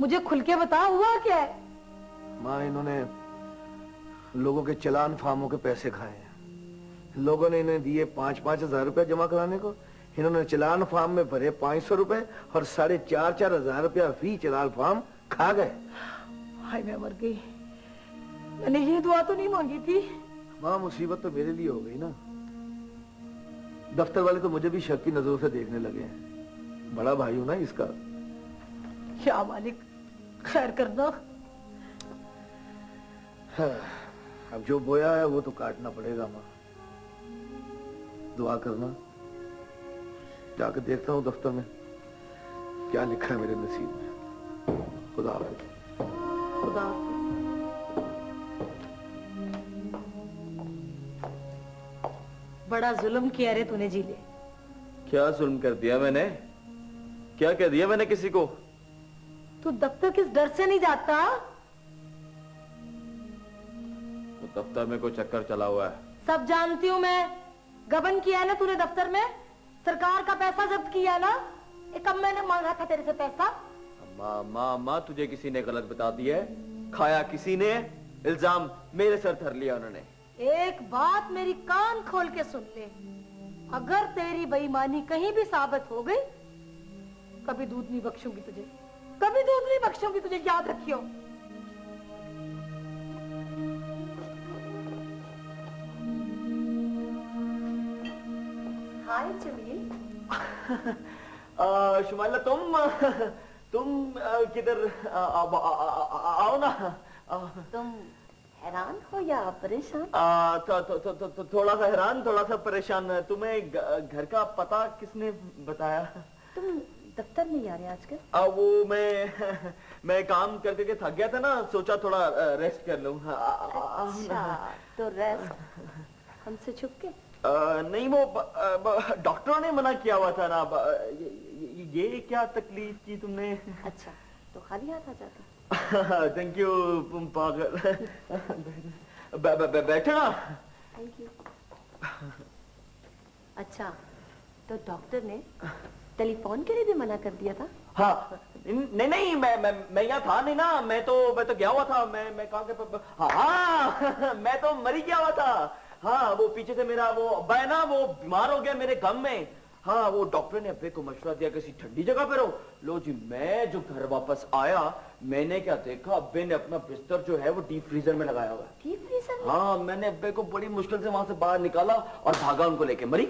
मुझे खुल के बता, हुआ क्या है? माँ इन्होंने लोगों के चलान फार्मों के पैसे खाए हैं। लोगों ने इन्हें दिए 5-5 हजार रुपया जमा कराने को। इन्होंने चलान फार्म में भरे 500 रुपए और 4,500 रुपया फी चलान फार्म खा गए। हाय मैं मर गई। मैंने ये दुआ तो नहीं मांगी थी। माँ मुसीबत तो मेरे लिए हो गई ना। दफ्तर वाले तो मुझे भी शक की नजरों से देखने लगे हैं। बड़ा भाई हूं ना इसका। क्या मालिक खैर करना। हाँ, अब जो बोया है वो तो काटना पड़ेगा माँ। दुआ करना। जाकर देखता हूँ दफ्तर में क्या लिखा है मेरे नसीब में। खुदा हाफिज। खुदा बड़ा जुल्म किया रे तूने जीले। क्या जुल्म कर दिया मैंने? क्या कह दिया मैंने किसी को? तू दफ्तर किस डर से नहीं जाता? वो दफ्तर में कोई चक्कर चला हुआ है। सब जानती हूँ मैं। गबन किया है ना तूने दफ्तर में। सरकार का पैसा जब्त किया ना। एक अब मैंने मांगा था तेरे से पैसा। अम्मा अम्मा अम्मा, तुझे किसी ने गलत बता दिया है? खाया किसी ने? इल्जाम मेरे सर धर लिया उन्होंने। एक बात मेरी कान खोल के सुन ले। अगर तेरी बेईमानी कहीं भी साबित हो गई, कभी दूध नहीं बख्शूंगी तुझे। कभी दूध नहीं बख्शूंगी तुझे, याद रखियो। हाय जमील। शुमाइला तुम किधर आओ ना। तुम हैरान हो या परेशान? थोड़ा सा हैरान, थोड़ा सा परेशान। तुम्हें घर का पता किसने बताया? तुम दफ्तर नहीं आ रहे आजकल? वो मैं काम करके के थक गया था ना, सोचा थोड़ा रेस्ट कर लूं। अच्छा, तो रेस्ट हमसे छुप के? नहीं, वो डॉक्टरों ने मना किया हुआ था ना। ये क्या तकलीफ की तुमने? अच्छा, तो खाली हाथ आ जाता। थैंक यू पागल। बैठो ना। Thank you. अच्छा, तो डॉक्टर ने टेलीफोन के लिए भी मना कर दिया था? हाँ, नहीं, मैं यहाँ था नहीं ना। मैं तो गया हुआ था। मैं कहाँ के? हाँ, मैं तो मरी गया हुआ था। हाँ, वो पीछे से मेरा वो अब्बा है ना, वो बीमार हो गया मेरे गम में। हाँ, वो डॉक्टर ने अब्बे को मशवरा दिया किसी ठंडी जगह पे रहो। लो जी, मैं जो घर वापस आया, मैंने क्या देखा, अब्बे ने अपना बिस्तर जो है वो डीप फ्रीजर में लगाया हुआ है। डीप फ्रीजर में? हाँ, मैंने अब्बे को बड़ी मुश्किल से वहां से बाहर निकाला और भागा उनको लेके। मरी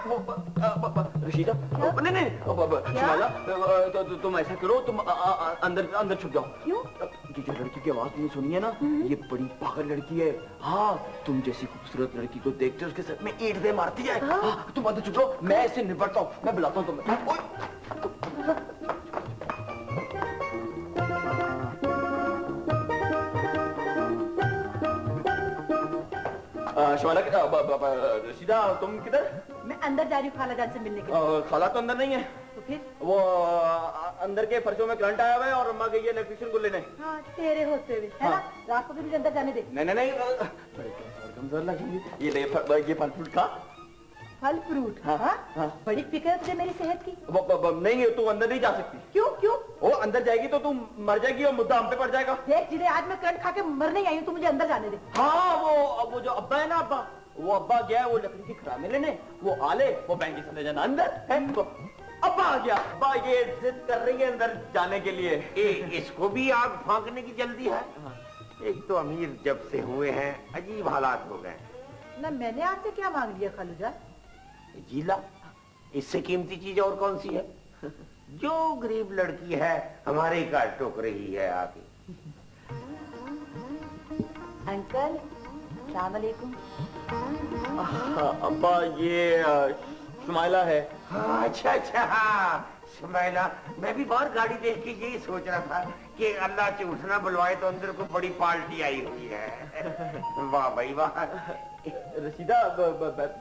रशीदा, नहीं, शुमाइला, तुम ऐसा करो, तुम अंदर छुप जाओ। क्यों? ये जो लड़की की आवाज तुमने सुनी है ना, ये बड़ी पागल लड़की है। हाँ, तुम जैसी खूबसूरत लड़की को देखते उसके सर में ईंट दे मारती है। हाँ, तुम अंदर छुप जाओ, मैं ऐसे निपटता हूँ। मैं बुलाता हूँ तुम्हें। रशीदा, तुम किधर? मैं अंदर जा रही हूँ खाला जान से मिलने के लिए। खाला तो अंदर नहीं है। तो फिर? वो अंदर के फर्शों में करंट आया हुआ है और अम्मा गई है इलेक्ट्रिशियन को लेने। हाँ, तेरे होते हुए है ना। रात को भी मुझे अंदर जाने दे। नहीं, कमजोर लगेंगी। ये फल फ्रूट खा। फल फ्रूट? हाँ? बड़ी फिक्र है तुझे मेरी सेहत की। नहीं, तू अंदर नहीं जा सकती। क्यों? वो अंदर जाएगी तो तू मर जाएगी और मुद्दा हम पे पड़ जाएगा। देख जिन्हें आज मैं करंट खा के मरने आई हूँ, तू मुझे अंदर जाने दे। हाँ, वो जो अब्बा है ना, अब्बा गया है वो लकड़ी की खरामे लेने। वो आले, वो बैंक की समझ जाना अंदर है तो अब्बा आ गया। अब्बा ये जिद कर रही है अंदर जाने के लिए। इसको भी आग फांकने की जल्दी है। एक तो अमीर जब से हुए हैं अजीब हालात हो गए। ना मैंने आपसे क्या मांग लिया खालूजा? जीला, इससे कीमती चीज और कौन सी है? जो गरीब लड़की है हमारे घर टोक रही है आके। अंकल, अस्सलाम वालेकुम। अब्बा, ये शुमाइला है। हाँ, अच्छा, शुमाइला। मैं भी बाहर गाड़ी देख के यही सोच रहा था कि अल्लाह झूठ ना बुलवाए तो अंदर को बड़ी पार्टी आई हुई है। वाह भाई वाह। रशीदा,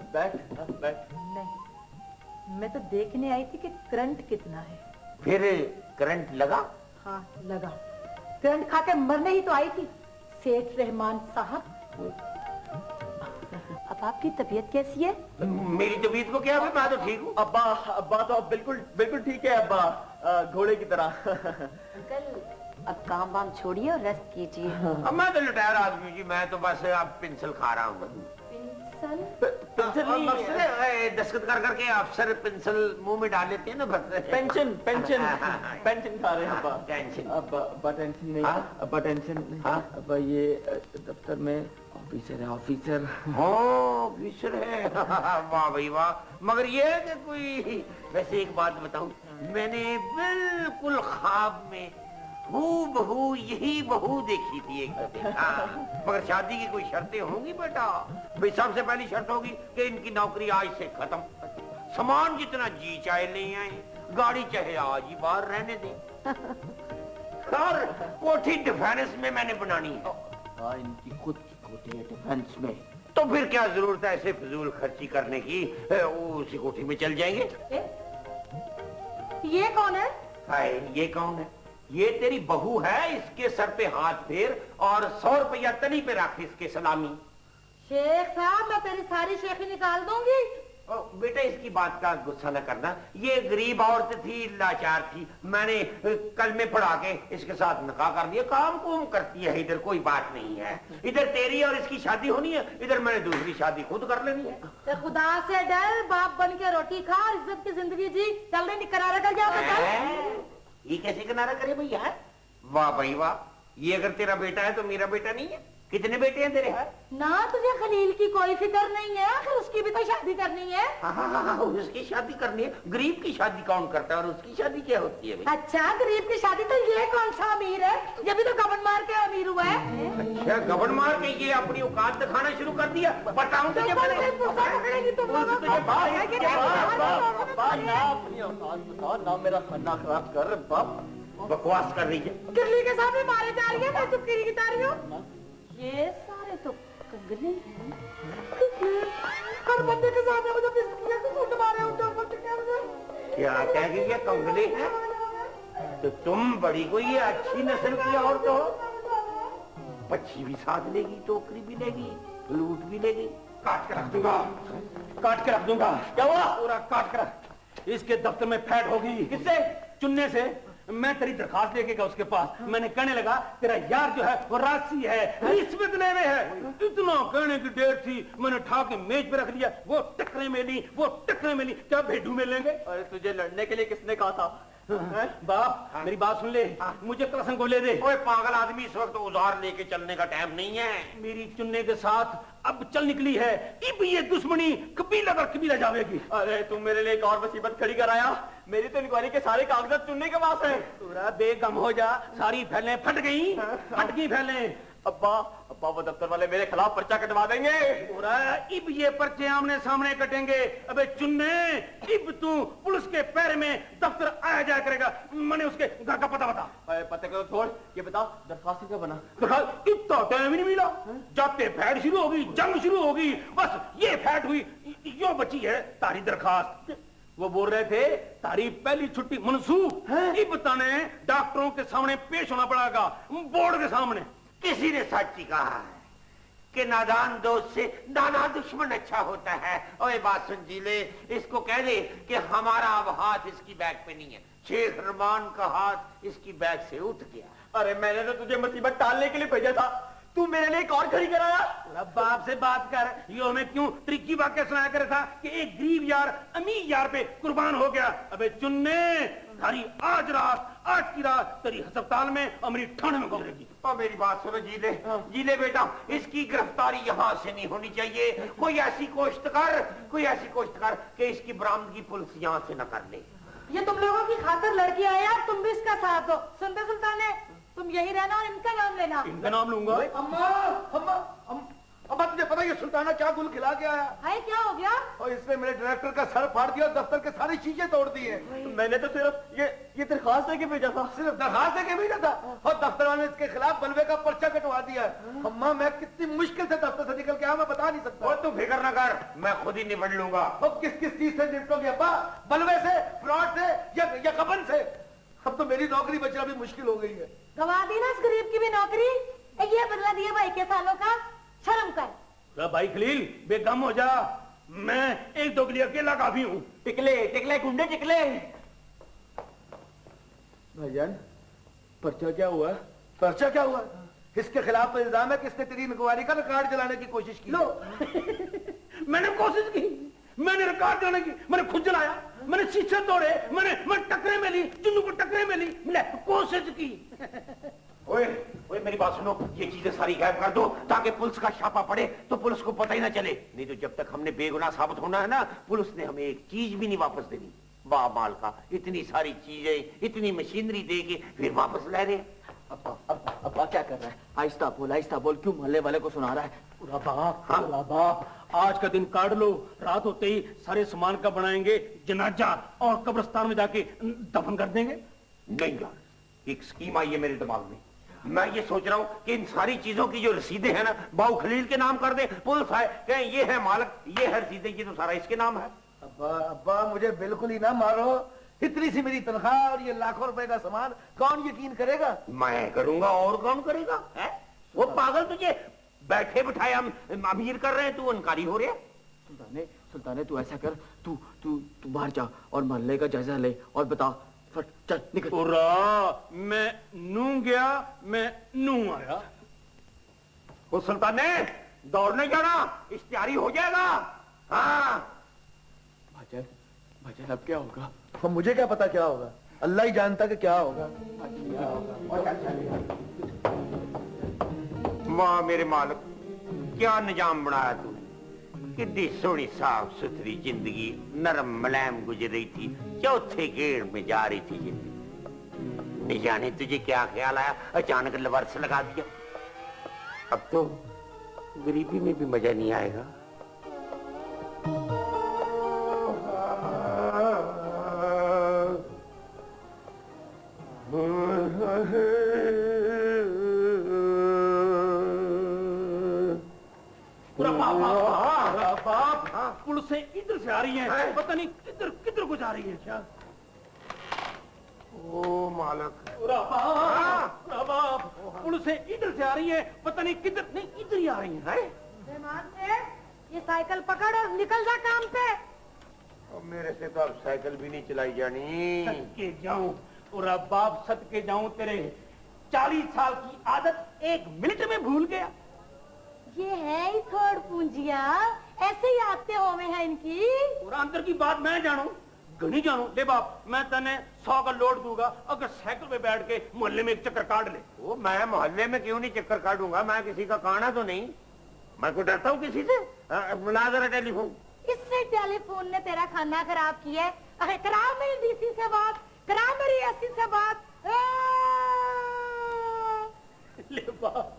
बैठ। नहीं, मैं तो देखने आई थी कि करंट कितना है। फिर करंट लगा? हाँ, लगा। करंट खा के मरने ही तो आई थी सेठ रहमान साहब। अब आपकी तबीयत कैसी है? मेरी तबीयत को क्या है? मैं तो ठीक हूँ। अब्बा तो बिल्कुल ठीक है। अब्बा घोड़े की तरह। अंकल, अब काम वाम छोड़िए और रेस्ट कीजिए। अब मैं तो रिटायर आदमी जी, मैं तो बस अब पेंसिल खा रहा हूँ। पेंसिल? पेंशन नहीं, दस्तखत कर करके अफसर पेंसिल मुंह में डाल लेते हैं ना बस। पेंशन पेंशन पेंशन खा रहे हैं अब्बा। टेंशन। अब्बा टेंशन नहीं, अब्बा टेंशन नहीं। अब्बा ये दफ्तर में ऑफिसर है, ऑफिसर। ऑफिसर है। वाह भाई वाह। मगर ये है कि कोई, वैसे एक बात बताऊं, मैंने बिल्कुल ख्वाब में हूबहू यही बहू देखी थी एक दफे। मगर शादी की कोई शर्तें होंगी बेटा? भाई सबसे पहली शर्त होगी कि इनकी नौकरी आज से खत्म, सामान जितना जी चाहे ले आए, गाड़ी चाहे आज ही बाहर रहने दें, और कोठी डिफेंस में मैंने बनानी है। इनकी खुद की कोठी है डिफेंस में। तो फिर क्या जरूरत है ऐसे फिजूल खर्ची करने की? उसी कोठी में चल जाएंगे। ये कौन है? हाय, ये कौन है? ये तेरी बहू है, इसके सर पे हाथ फेर और 100 रुपया तनी पे रख इसके सलामी। शेख साहब, मैं तेरी सारी शेखी निकाल दूंगी। बेटा इसकी बात का गुस्सा न करना, ये गरीब औरत थी, लाचार थी, मैंने कल में पढ़ा के इसके साथ निकाह कर दिया। काम कुम करती है इधर, कोई बात नहीं है। इधर तेरी और इसकी शादी होनी है, इधर मैंने दूसरी शादी खुद कर लेनी है। तो खुदा से डर, बाप बन के रोटी खा, इज्जत की जिंदगी जी। चल रही करारा कर जाओ। ये कैसे किनारा करे भैया? वाह भाई वाह। ये अगर तेरा बेटा है तो मेरा बेटा नहीं है। कितने बेटे हैं तेरे? ना तुझे खलील की कोई फिक्र नहीं है, फिर उसकी भी तो शादी करनी है। हाँ, उसकी शादी करनी है। गरीब की शादी कौन करता है और उसकी शादी क्या होती है? अच्छा, गरीब की शादी? तो ये कौन सा अमीर है? ये भी तो गबन मार के अमीर हुआ है। अच्छा, गबन मार के ये अपनी औकात दिखाना शुरू कर दिया। बताऊं तुझे ना मेरा खाना खराब कर बाप। बकवास कर रही है। किरली के सामने मारे जा रही है, मैं चुप की तारी हूँ। ये सारे तो कंगने हैं। हर बंदे के सामने मुझे पिस्तौल से सूट मारे क्या कह गई है? कंगने हैं? तो तुम बड़ी कोई अच्छी नस्ल की औरत हो। बच्ची भी साथ लेगी, टोकरी भी लेगी, लूट भी लेगी। काट के रख दूंगा, काट के रख दूंगा। क्या हुआ? पूरा काट कर रख। इसके दफ्तर में फैट होगी। किससे? चुनने से। मैं तेरी दरखास्त लेके गया उसके पास, मैंने कहने लगा तेरा यार जो है वो राशि है, रिश्वत लेने है। इतना कहने की देर थी, मैंने उठा के मेज पे रख दिया। वो टकरे में ली, वो टकरे में ली। क्या भेडू में लेंगे? अरे तुझे लड़ने के लिए किसने कहा था? बाप मेरी बात सुन ले, मुझे कसम को ले दे। ओए पागल आदमी, इस वक्त उधार लेके चलने का टाइम नहीं है। मेरी चुनने के साथ अब चल निकली है, अब ये दुश्मनी कबीला कर कबीला जावेगी। अरे तुम मेरे लिए एक और मुसीबत खड़ी कराया। मेरी तो इंक्वायरी के सारे कागजात चुनने के पास है। पूरा बेगम हो जा, सारी फैलें फट गई फैलें। अब्बा अब्बा वो दफ्तर वाले मेरे खिलाफ पर्चा कटवा देंगे। पूरा इब ये पर्चे आमने सामने कटेंगे। अबे चुन्ने, इब तू पुलिस के पैर में दफ्तर आया जाया करेगा। मैंने उसके घर का पता बता। पता करो, छोड़ ये बता दरखास्त क्या बना? दरखास्त इतना टाइम ही नहीं मिला। जाते फैट शुरू होगी, जंग शुरू होगी, बस ये फैट हुई, यो बची है तारी दरखास्त। वो बोल रहे थे तारी पहली छुट्टी मनसूख। इब तने डॉक्टरों के सामने पेश होना पड़ेगा, बोर्ड के सामने। किसी ने सच ही कहा है कि नादान दोस्त से नाना दुश्मन अच्छा होता है। ओए बात सुन जीले, इसको कह दे कि हमारा अब हाथ इसकी बैग पे नहीं है। शेख रमान का हाथ इसकी बैग से उठ गया। अरे मैंने तो तुझे मुसीबत टालने के लिए भेजा था, तू मेरे लिए एक और खड़ी कराया। बाप से बात कर, यो हमें क्यों त्रिकी वाक्य सुनाया कर था कि एक गरीब यार अमीर यार पे कुर्बान हो गया। अबे चुन्ने, तारी आज की रात तेरी अस्पताल में अमरी थाने में गुजरेगी। और मेरी बात सुनो जीले, जीले बेटा, इसकी गिरफ्तारी यहाँ से नहीं होनी चाहिए। कोई ऐसी कोशिश कर कि इसकी बरामदगी पुलिस यहाँ से न कर ले। ये तुम लोगों की खातिर लड़की आया, तुम भी इसका साथ दो। सुनते सुल्ताने, तुम यही रहना और इनका नाम लेना। इनका नाम लूंगा। अम्मा तुझे पता है ये सुल्ताना क्या गुल खिला के आया? हाय, क्या हो गया? और इसने मेरे डायरेक्टर का सर फाड़ दिया और दफ्तर के सारी चीजें तोड़ दी है। मैंने तो सिर्फ ये दरखास्त लेके भेजा था। सिर्फ दरखास्त देके भेजा था और दफ्तर वाले ने इसके खिलाफ बलवे का पर्चा कटवा दिया है। अम्मा मैं कितनी मुश्किल से दफ्तर से निकल के आया, मैं बता नहीं सकता। और तू फिक्र न कर, मैं खुद ही निपट लूंगा। अब किस किस चीज से निपटोगे अब्बा? बलवे से, फ्रॉड से या गबन से? अब तो मेरी नौकरी बचना भी मुश्किल हो गई है। गवा दी ना इस गरीब की भी नौकरी। ये बदला दिया भाई के सालों का, शर्म कर। भाई खलील बेगम हो जा, मैं एक दो के लिए अकेला काफी हूँ। टिकले गुंडे टिकले। भाईजान पर्चा क्या हुआ? पर्चा क्या हुआ? इसके खिलाफ तो इल्जाम है कि इसने तेरी इंक्वायरी का रिकॉर्ड जलाने की कोशिश की। लो मैंने कोशिश की, मैंने रिकॉर्ड करने की, मैंने खुद जलाया, मैंने शीशे तोड़े, मैं टकरे में ली, जुन्नू को टकरे में ली, मैंने कोशिश की। ओए ओए मेरी बात सुनो, ये चीजें सारी गायब कर दो ताकि पुलिस का छापा पड़े तो पुलिस को पता ही ना चले। नहीं तो जब तक हमने बेगुनाह साबित होना है ना, पुलिस ने हमें एक चीज भी नहीं वापस देनी। वाह माल का, इतनी सारी चीजें, इतनी मशीनरी दे के फिर वापस ले रहे। अब्बा क्या कर रहा है? आहिस्ता बोल, क्यों मोहल्ले वाले को सुना रहा है? पूरा बाप, आज का दिन काट लो, रात होते ही सारे सामान का बनाएंगे जनाजा और कब्रिस्तान में जाके दफन कर देंगे। नहीं यार, एक स्कीम आई है मेरे दिमाग में। मैं ये सोच रहा हूँ कि इन सारी चीजों की जो रसीदें हैं ना, बाऊ खलील के नाम कर दे, पुलिस आए कहें ये है मालिक, ये है रसीदें, ये तो सारा इसके नाम है। अब्बा मुझे बिल्कुल ही ना मारो, इतनी सी मेरी तनख्वाह और ये लाखों रुपए का सामान कौन यकीन करेगा? मैं करूंगा और कौन करेगा है? वो पागल तुझे बैठे बिठाए हम अमीर कर रहे हैं, तू अनकारी हो रहा है। सुल्ताने तू ऐसा कर, तू बाहर जा और मोहल्ले का जायजा ले और बता। फट चल निकल। पूरा मैं नू गया, मैं नू आया। वो सुल्ताने दौड़ने जाना, इश्तिहारी हो जाएगा। हाँ भाईजान अब क्या होगा? तो मुझे क्या पता क्या होगा, अल्लाह ही जानता कि क्या होगा। वाह मेरे मालिक, क्या निजाम बनाया तू। कितनी सोहनी साफ सुथरी जिंदगी नरम मुलायम गुजर रही थी, चौथे गेड़ में जा रही थी जिंदगी। न जाने तुझे क्या ख्याल आया, अचानक लवर्स लगा दिया। अब तो गरीबी में भी मजा नहीं आएगा। पुलिसें इधर से आ रही हैं, पता नहीं किधर को जा रही है। क्या ओ मालिक, पुलिसें इधर से आ रही हैं, पता नहीं किधर, नहीं इधर ही आ रही हैं। बेमान से ये साइकिल पकड़ और निकल जा काम पे। और मेरे से तो अब साइकिल भी नहीं चलाई जानी। सदके जाऊं पूरा बाप, सदके जाऊं, तेरे 40 साल की आदत 1 मिनट में भूल गया। ये है ही थोड़ पूंजिया, ऐसे ही आते होवे हैं इनकी। पूरा अंदर की बात मैं जानू, घनी जानू। ले बाप, मैं तने 100 का लोड दूंगा अगर साइकिल पे बैठ के मोहल्ले में एक चक्कर काट ले। वो मैं मोहल्ले में क्यों नहीं चक्कर काटूंगा, मैं किसी का काना तो नहीं, मैं को डरता हूँ किसी से। बुला जरा टेलीफोन। इससे टेलीफोन ने तेरा खाना खराब किया है। अरे करा मेरी डीसी से बात, करा मेरी एससी से बात। ले बाप,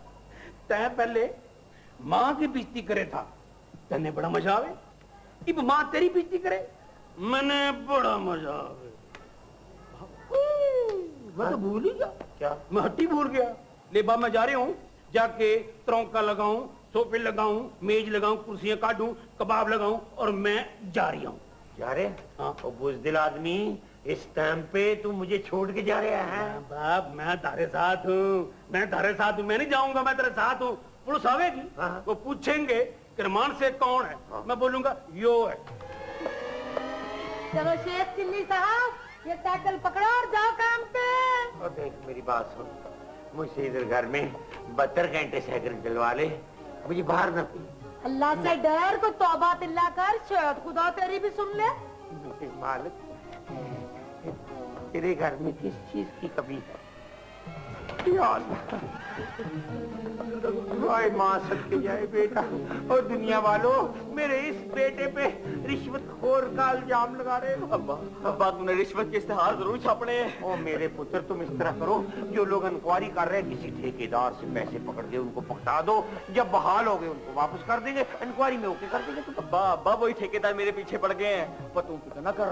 तै पहले माँ की बेइज्जती करे था, तने बड़ा मजा आवे। अब माँ तेरी बेइज्जती करे, मैंने बड़ा मजा आवे। मैं तो भूल ही गया। क्या? मैं हट्टी भूल गया। ले बाप, मैं जा रही हूँ, जाके तरौंका लगाऊं, सोफे लगाऊं, मेज लगाऊं, कुर्सियां काटूं, कबाब लगाऊं और मैं जा रही हूँ। जा रहे? हाँ। तो बुज़दिल आदमी, इस टाइम पे तू मुझे छोड़ के जा रहा है? बाप, मैं तारे साथ हूँ, मैं तारे साथ हूँ, मैं नहीं जाऊंगा, मैं तेरे साथ हूँ। पुलिस आवेगी, वो पूछेंगे कि रहमान से कौन है, मैं बोलूंगा यो है। चलो शेख चिल्ली साहब, ये साइकिल पकड़ो और जाओ काम पे। और देख मेरी बात सुन, मुझसे इधर घर में 72 घंटे साइकिल चलवा ले, मुझे बाहर न पी। अल्लाह से डर को तौबा तिल्ला कर, शायद खुदा तेरी भी सुन ले। मालिक, तेरे घर में किस चीज की कमी है? माँ सदके जाए बेटा। और दुनिया वालों, मेरे इस बेटे पे रिश्वतखोर का इल्जाम लगा रहे हो। अब्बा तुमने रिश्वत के इश्तेहार जरूर छापने हैं। ओ मेरे पुत्र, तुम इस तरह करो, जो लोग इंक्वायरी कर रहे हैं किसी ठेकेदार से पैसे पकड़ के उनको पकड़ा दो, जब बहाल हो गए उनको वापस कर देंगे, इंक्वायरी में ओके कर देंगे। तुम अब्बा वही ठेकेदार मेरे पीछे पड़ गए हैं, पर तुम फिक्र ना कर,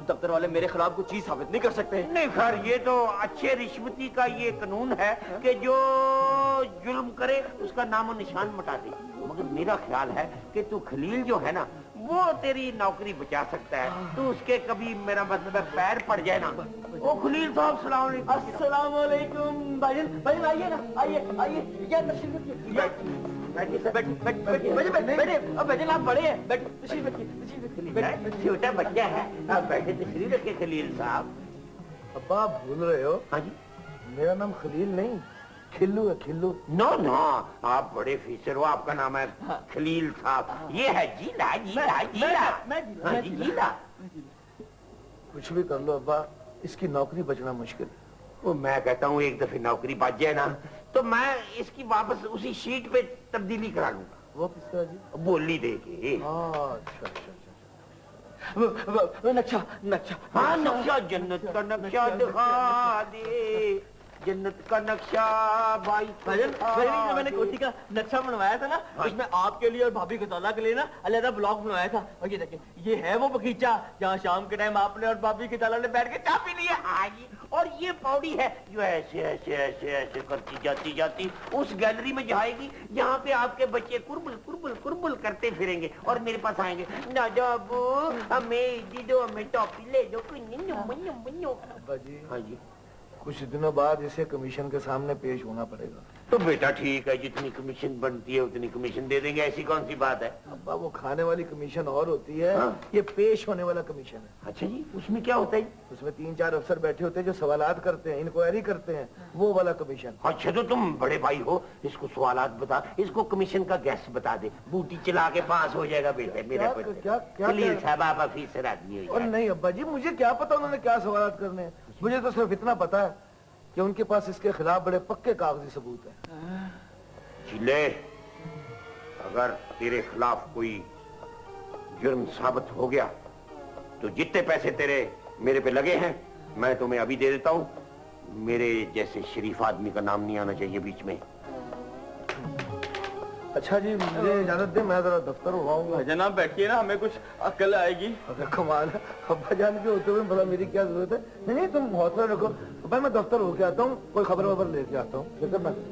दफ्तर वाले मेरे खिलाफ कुछ चीज साबित नहीं कर सकते। नहीं खैर, ये तो अच्छे रिश्वती का ये कानून है कि जो जुल्म करे उसका नामो निशान मिटा दे। मगर मेरा ख्याल है कि तू खलील जो है ना, वो तेरी नौकरी बचा सकता है। तू उसके कभी, मेरा मतलब है, पैर पड़ जाए ना। ओ खलील साहब, अस्सलाम वालेकुम। भाईजान आइए ना, आइए क्या तशरीफ रखिए। भाईजान आप बड़े हैं, तशरीफ रखिए। छोटा बच्चा है, आप बैठे तशरीफ रखिए खलील साहब। अब्बा आप भूल रहे हो, हाँ जी, मेरा नाम खलील नहीं, खिल्लू है खिल्लू। नो नो, आप बड़े फीसर हो, आपका नाम है खलील साहब। ये है जीला जीला जीला। हाँ जी, जीला। कुछ भी कर लो अब्बा, इसकी नौकरी बचना मुश्किल है। वो मैं कहता हूँ एक दफे नौकरी बच जाए ना, तो मैं इसकी वापस उसी शीट पे तब्दीली करा लूंगा। वो किस तरह जी? बोली दे के। अच्छा अच्छा नक्शा नक्शा। हाँ, नक्शा जन्नत का नक्शा दिखा दे, जन्नत का नक्शा भाई। भाईजान, भाईजान, मैंने कोठी का नक्शा बनवाया था ना, उसमें आपके लिए और भाभी खतौला के लिए ना अलग ब्लॉक बनवाया था। और ये देखिए, ये है वो बगीचा जहाँ शाम के टाइम आपने और भाभी खतौला ने बैठ के चाय पी ली है। आई, और ये पौड़ी है जो ऐसे ऐसे ऐसे ऐसे करती जाती जाती उस गैलरी में जाएगी जहाँ पे आपके बच्चे कुरबुल कुरबुल कुरबुल करते फिरेंगे और मेरे पास आएंगे, ना जाबू हमें दे दो, हमें टॉफी ले दो। अब्बा जी, हाँ जी। कुछ दिनों बाद इसे कमीशन के सामने पेश होना पड़ेगा। तो बेटा ठीक है, जितनी कमीशन बनती है उतनी कमीशन दे देंगे, ऐसी कौन सी बात है। अब्बा वो खाने वाली कमीशन और होती है, हाँ। ये पेश होने वाला कमीशन है। अच्छा जी, उसमें क्या होता है? उसमें 3-4 अफसर बैठे होते हैं जो सवालात करते हैं, इंक्वायरी करते हैं, वो वाला कमीशन। अच्छा, तो तुम बड़े भाई हो, इसको सवालात बता, इसको कमीशन का गैस बता दे, बूटी चला के पास हो जाएगा बेटे मेरा। खलील साहब आप ऑफिसर आदमी हो। और नहीं अब्बा जी, मुझे क्या पता उन्होंने क्या सवालात करने हैं। मुझे तो सिर्फ इतना पता है कि उनके पास इसके खिलाफ बड़े पक्के कागजी सबूत हैं। चिल्ले, अगर तेरे खिलाफ कोई जुर्म साबित हो गया तो जितने पैसे तेरे मेरे पे लगे हैं मैं तुम्हें अभी दे देता हूँ। मेरे जैसे शरीफ आदमी का नाम नहीं आना चाहिए बीच में। अच्छा जी, मुझे इजाजत दे, मैं जरा दफ्तर हो आऊंगा। जनाब बैठिए ना, हमें कुछ अक्ल आएगी। अगर कमाल है, अब्बा जान के होते हुए भला मेरी क्या जरूरत है। नहीं नहीं, तुम हौसला रखो। भाई मैं दफ्तर होके आता हूँ, कोई खबर वबर लेके आता हूँ। फिक्र ना करो।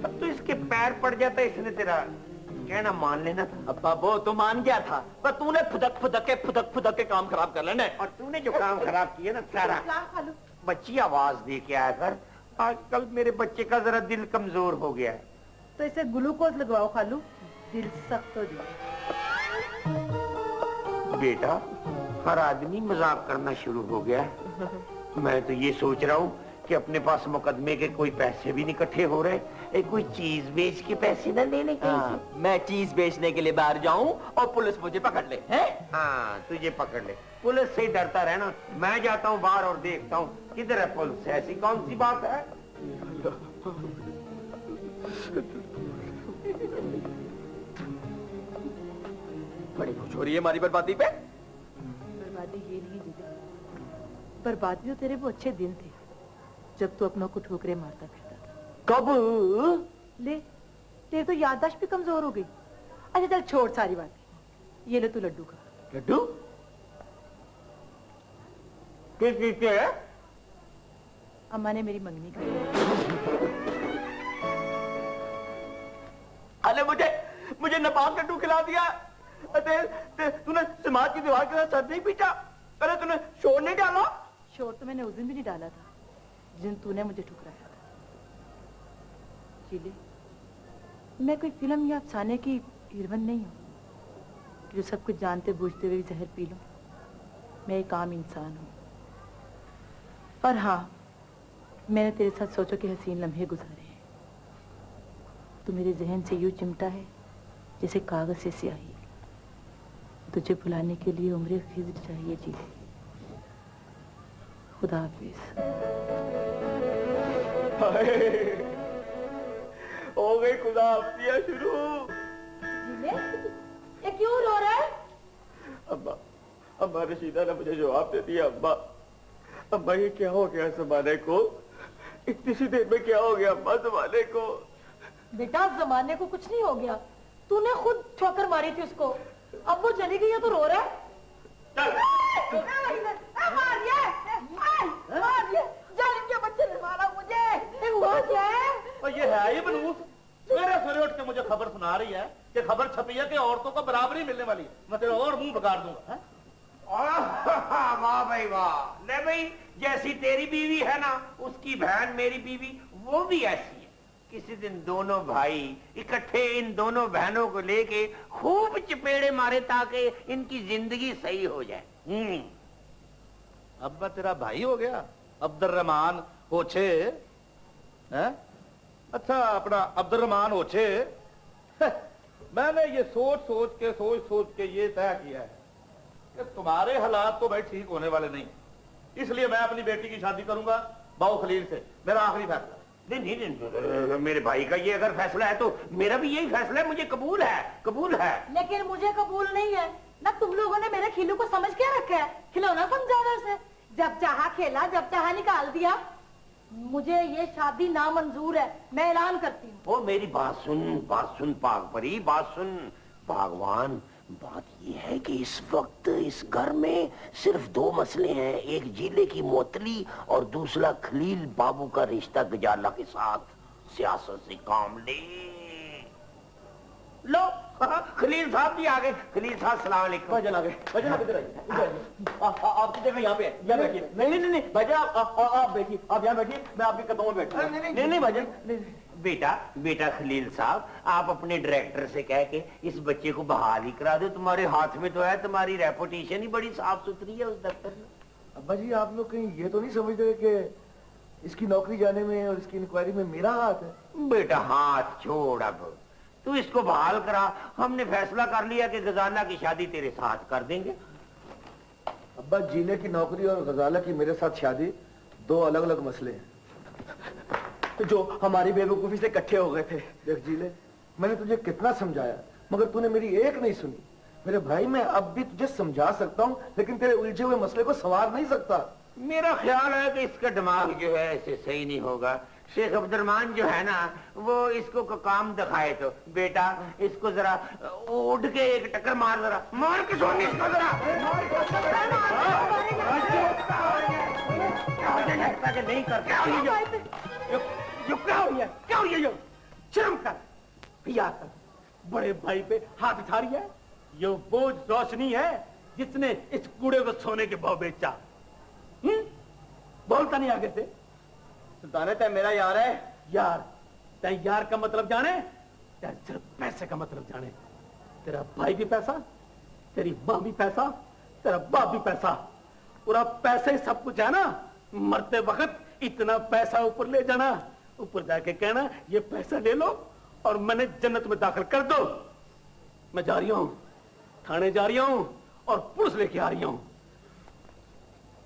अब तो इसके पैर पड़ जाता, इसने तेरा कहना मान लेना था। अब्बा वो तो मान गया था, पर तूने फुदक फुदक के काम खराब कर लेने। और तूने जो काम खराब किया ना सारा, बच्ची आवाज दे के आया कर। आजकल मेरे बच्चे का जरा दिल कमजोर हो गया है। तो इसे ग्लूकोज लगवाओ खालू, दिल सख्त हो जाए। बेटा, हर आदमी मजाक करना शुरू हो गया है। मैं तो ये सोच रहा हूँ कि अपने पास मुकदमे के कोई पैसे भी नहीं इकट्ठे हो रहे, कोई चीज बेच के पैसे न लेने कहीं। मैं चीज बेचने के लिए बाहर जाऊं और पुलिस मुझे पकड़ ले, हैं? हाँ, तुझे पकड़ ले। पुलिस से डरता रहना, मैं जाता हूँ बाहर और देखता हूँ किधर है पुलिस। ऐसी कौन सी बात है। बड़ी खुश हो रही है हमारी बर्बादी पे। बर्बादी ये नहीं दीदी, बर्बादी तो तेरे वो अच्छे दिन थे जब तू अपनों को ठोकरे मारता फिरता था। कब? ले, तेरे तो याददाश्त भी कमजोर हो गई। अच्छा चल छोड़ सारी बात, ये ले तू लड्डू खा। लड्डू? किस चीज के है? अम्मा ने मेरी मंगनी कर। अरे मुझे नपाक लड्डू खिला दिया। तूने समाज की दीवार के साथ सर नहीं पीटा? अरे तूने शोर नहीं डाला? शोर तो मैंने उस दिन भी नहीं डाला था जिस दिन तूने मुझे ठुकराया था। चिले, मैं कोई फिल्म या अफसाने की हीरोइन नहीं हूँ जो सब कुछ जानते बूझते हुए भी जहर पी लूं। मैं एक आम इंसान हूँ। और हाँ, मैंने तेरे साथ सोचो कि हसीन लम्हे गुजारे हैं। तू मेरे जहन से यूं चिमटा है जैसे कागज से स्याही। तुझे भुलाने के लिए उम्र खिज़्र चाहिए जी। खुदा हाफिज। हो गई खुदा हाफिया शुरू। ये क्यों रो रहा है? अम्मा रशीदा ने मुझे जवाब दे दिया। अम्मा ये क्या हो गया जमाने को? इतनी सी देर में क्या हो गया अम्मा जमाने को? बेटा जमाने को कुछ नहीं हो गया, तूने खुद ठोकर मारी थी उसको। अब वो चली गई है तो रो रहा है। जालिम के बच्चे ने मारा मुझे। हुआ क्या है? और ये है ये बनूस मेरे सवेरे उठ के मुझे खबर सुना रही है कि खबर छपी है कि औरतों को बराबरी मिलने वाली है। मैं तेरा और मुंह बिगाड़ दूंगा। वाह भाई वाह। ले भाई, जैसी तेरी बीवी है ना, उसकी बहन मेरी बीवी वो भी ऐसी है। किसी दिन दोनों भाई इकट्ठे इन दोनों बहनों को लेके खूब चपेड़े मारे ताकि इनकी जिंदगी सही हो जाए। अब्बा तेरा भाई हो गया अब्दुल रहमान होछे। हैं? अच्छा, अपना अब्दुर्रहमान ओछे, मैंने ये सोच सोच के ये तय किया है कि तुम्हारे हालात तो भाई ठीक होने वाले नहीं, इसलिए मैं अपनी बेटी की शादी करूंगा बाऊ खलील से। मेरा आखिरी फैसला। नहीं, मेरे भाई का ये अगर फैसला है तो मेरा भी यही फैसला है। मुझे कबूल है। लेकिन मुझे कबूल नहीं है ना। तुम लोगों ने मेरे खिलू को समझ क्या रखा है? खिलौना समझा उसे। जब चाहा खेला, जब चाहा निकाल दिया। मुझे ये शादी नामंजूर है। मैं ऐलान करती हूँ। ओ मेरी बात सुन पाक परी, बात सुन। भगवान, बात ये है कि इस वक्त इस घर में सिर्फ 2 मसले हैं। एक जीले की मोतली और दूसरा खलील बाबू का रिश्ता गजाला के साथ। सियासत से काम ले लो। खलील साहब भी आ गए। खलील साहब सलाम अलैकुम। भाईजान आ गए। भाईजान आप इधर आइए। आपकी जगह यहाँ पे है, यहाँ बैठिए। नहीं भाईजान आप बैठिए, आप यहाँ बैठिए, मैं आपके कदमों में बैठूंगा। नहीं भाईजान। बेटा खलील साहब, आप अपने डायरेक्टर से कह के इस बच्चे को बहाल ही करा दो। तुम्हारे हाथ में तो है, तुम्हारी रेपुटेशन ही बड़ी साफ सुथरी है उस दफ्तर में। अब्बा जी, आप लोग कहीं ये तो नहीं समझ रहे कि इसकी नौकरी जाने में और इसकी इंक्वायरी में मेरा हाथ है? बेटा हाथ छोड़, अब तू इसको बहाल करा। हमने फैसला कर लिया कि गजाला की शादी तेरे साथ कर देंगे। अब्बा, जीले की नौकरी और गजाला की मेरे साथ शादी 2 अलग अलग मसले हैं जो हमारी बेवकूफी से इकट्ठे हो गए थे। देख जीले, मैंने तुझे कितना समझाया मगर तूने मेरी एक नहीं सुनी। मेरे भाई, मैं अब भी तुझे समझा सकता हूँ लेकिन तेरे उलझे हुए मसले को संवार नहीं सकता। मेरा ख्याल है कि इसका दिमाग जो है ऐसे सही नहीं होगा। शेख अब्दुर्रहमान जो है ना, वो इसको काम दिखाए। तो बेटा इसको जरा उठ के एक टक्कर मार, जरा मार के सोनी इसको जरा। नहीं करते क्या हो रही है? शर्म कर, पिया कर। बड़े भाई पे हाथ उठा रही है। ये बोझ रोशनी है जिसने इस कूड़े को सोने के भाव बेचा। बोलता नहीं आगे से। सुल्ताने, तय मेरा यार है। यार, तय यार का मतलब जाने, तय सिर्फ पैसे का मतलब जाने। तेरा भाई भी पैसा, तेरी माँ भी पैसा, तेरा बाप भी पैसा। पूरा पैसे ही सब कुछ है ना। मरते वक्त इतना पैसा ऊपर ले जाना, ऊपर जाके कहना ये पैसा ले लो और मैंने जन्नत में दाखिल कर दो। मैं जा रही हूं, थाने जा रही हूं और पुलिस लेके आ रही हूं।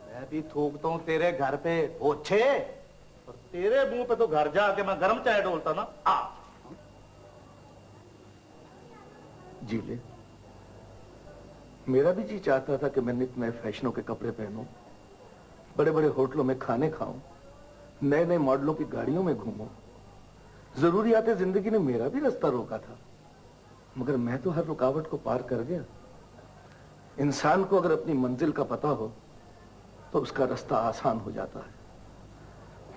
मैं भी थूकता हूँ तेरे घर पे ओछे, और तेरे मुंह पे तो घर जाके मैं गर्म चाय डोलता ना। आ जीले, मेरा भी जी चाहता था कि मैं नित नए फैशनों के कपड़े पहनूं, बड़े बड़े होटलों में खाने खाऊं, नए नए मॉडलों की गाड़ियों में घूमूं। जरूरियात जिंदगी ने मेरा भी रास्ता रोका था, मगर मैं तो हर रुकावट को पार कर गया। इंसान को अगर अपनी मंजिल का पता हो तो उसका रास्ता आसान हो जाता है।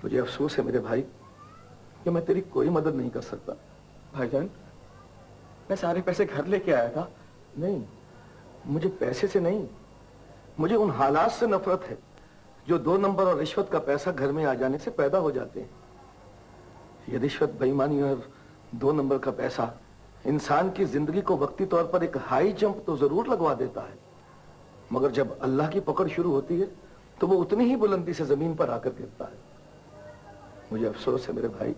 मुझे अफसोस है मेरे भाई कि मैं तेरी कोई मदद नहीं कर सकता। भाईजान, मैं सारे पैसे घर लेके आया था। नहीं, मुझे पैसे से नहीं, मुझे उन हालात से नफरत है जो 2 नंबर और रिश्वत का पैसा घर में आ जाने से पैदा हो जाते हैं। ये रिश्वत, बेईमानी और 2 नंबर का पैसा इंसान की जिंदगी को वक्ती तौर पर एक हाई जंप तो जरूर लगवा देता है, मगर जब अल्लाह की पकड़ शुरू होती है तो वो उतनी ही बुलंदी से जमीन पर आकर गिरता है। मुझे अफसोस है मेरे भाई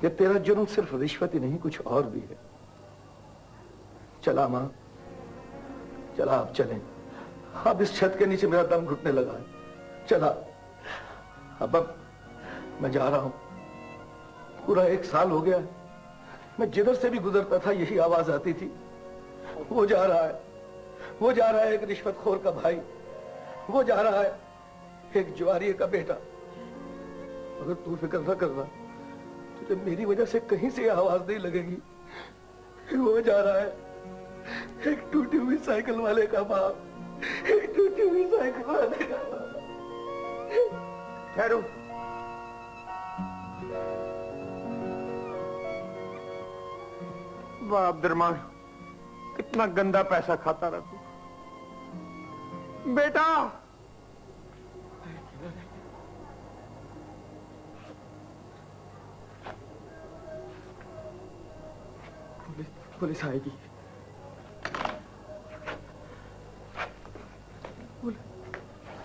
कि तेरा जुर्म सिर्फ रिश्वत ही नहीं, कुछ और भी है। चला मां, चला, आप चलें। अब इस छत के नीचे मेरा दम घुटने लगा है। चला, अब मैं जा रहा हूं। पूरा 1 साल हो गया, मैं जिधर से भी गुजरता था यही आवाज आती थी, वो जा रहा है, वो जा रहा है एक रिश्वतखोर का भाई, वो जा रहा है एक जुआरिये का बेटा। अगर तू फिक्र न करना, तुझे मेरी वजह से कहीं से आवाज नहीं लगेगी। वो जा रहा है एक टूटी हुई साइकिल वाले का बाप, एक टूटी हुई साइकिल वाले का बाप। ठहरो, वाह अब्दुर्रहमान, कितना गंदा पैसा खाता रहा तू। बेटा पुलिस आएगी।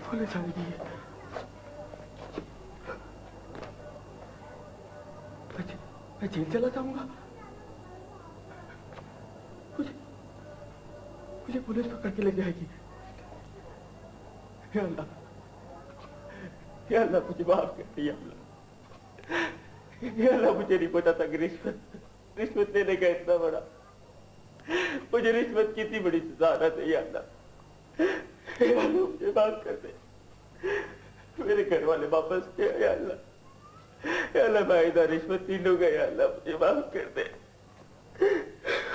पुलिस आएगी। मैं जेल चला जाऊंगा, मुझे पुलिस पकड़ के ले जाएगी। या अल्लाह मुझे माफ कर दिया। या अल्लाह मुझे नहीं पता था कि रिश्वत लेने का इतना बड़ा, मुझे रिश्वत की इतनी बड़ी सजा ना दे। या अल्लाह मुझे माफ कर दे, मेरे घर वाले वापस के। या अल्लाह मैं इधर रिश्वत नहीं लूंगा। या अल्लाह मुझे माफ कर दे,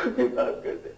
मुझे माफ कर दे।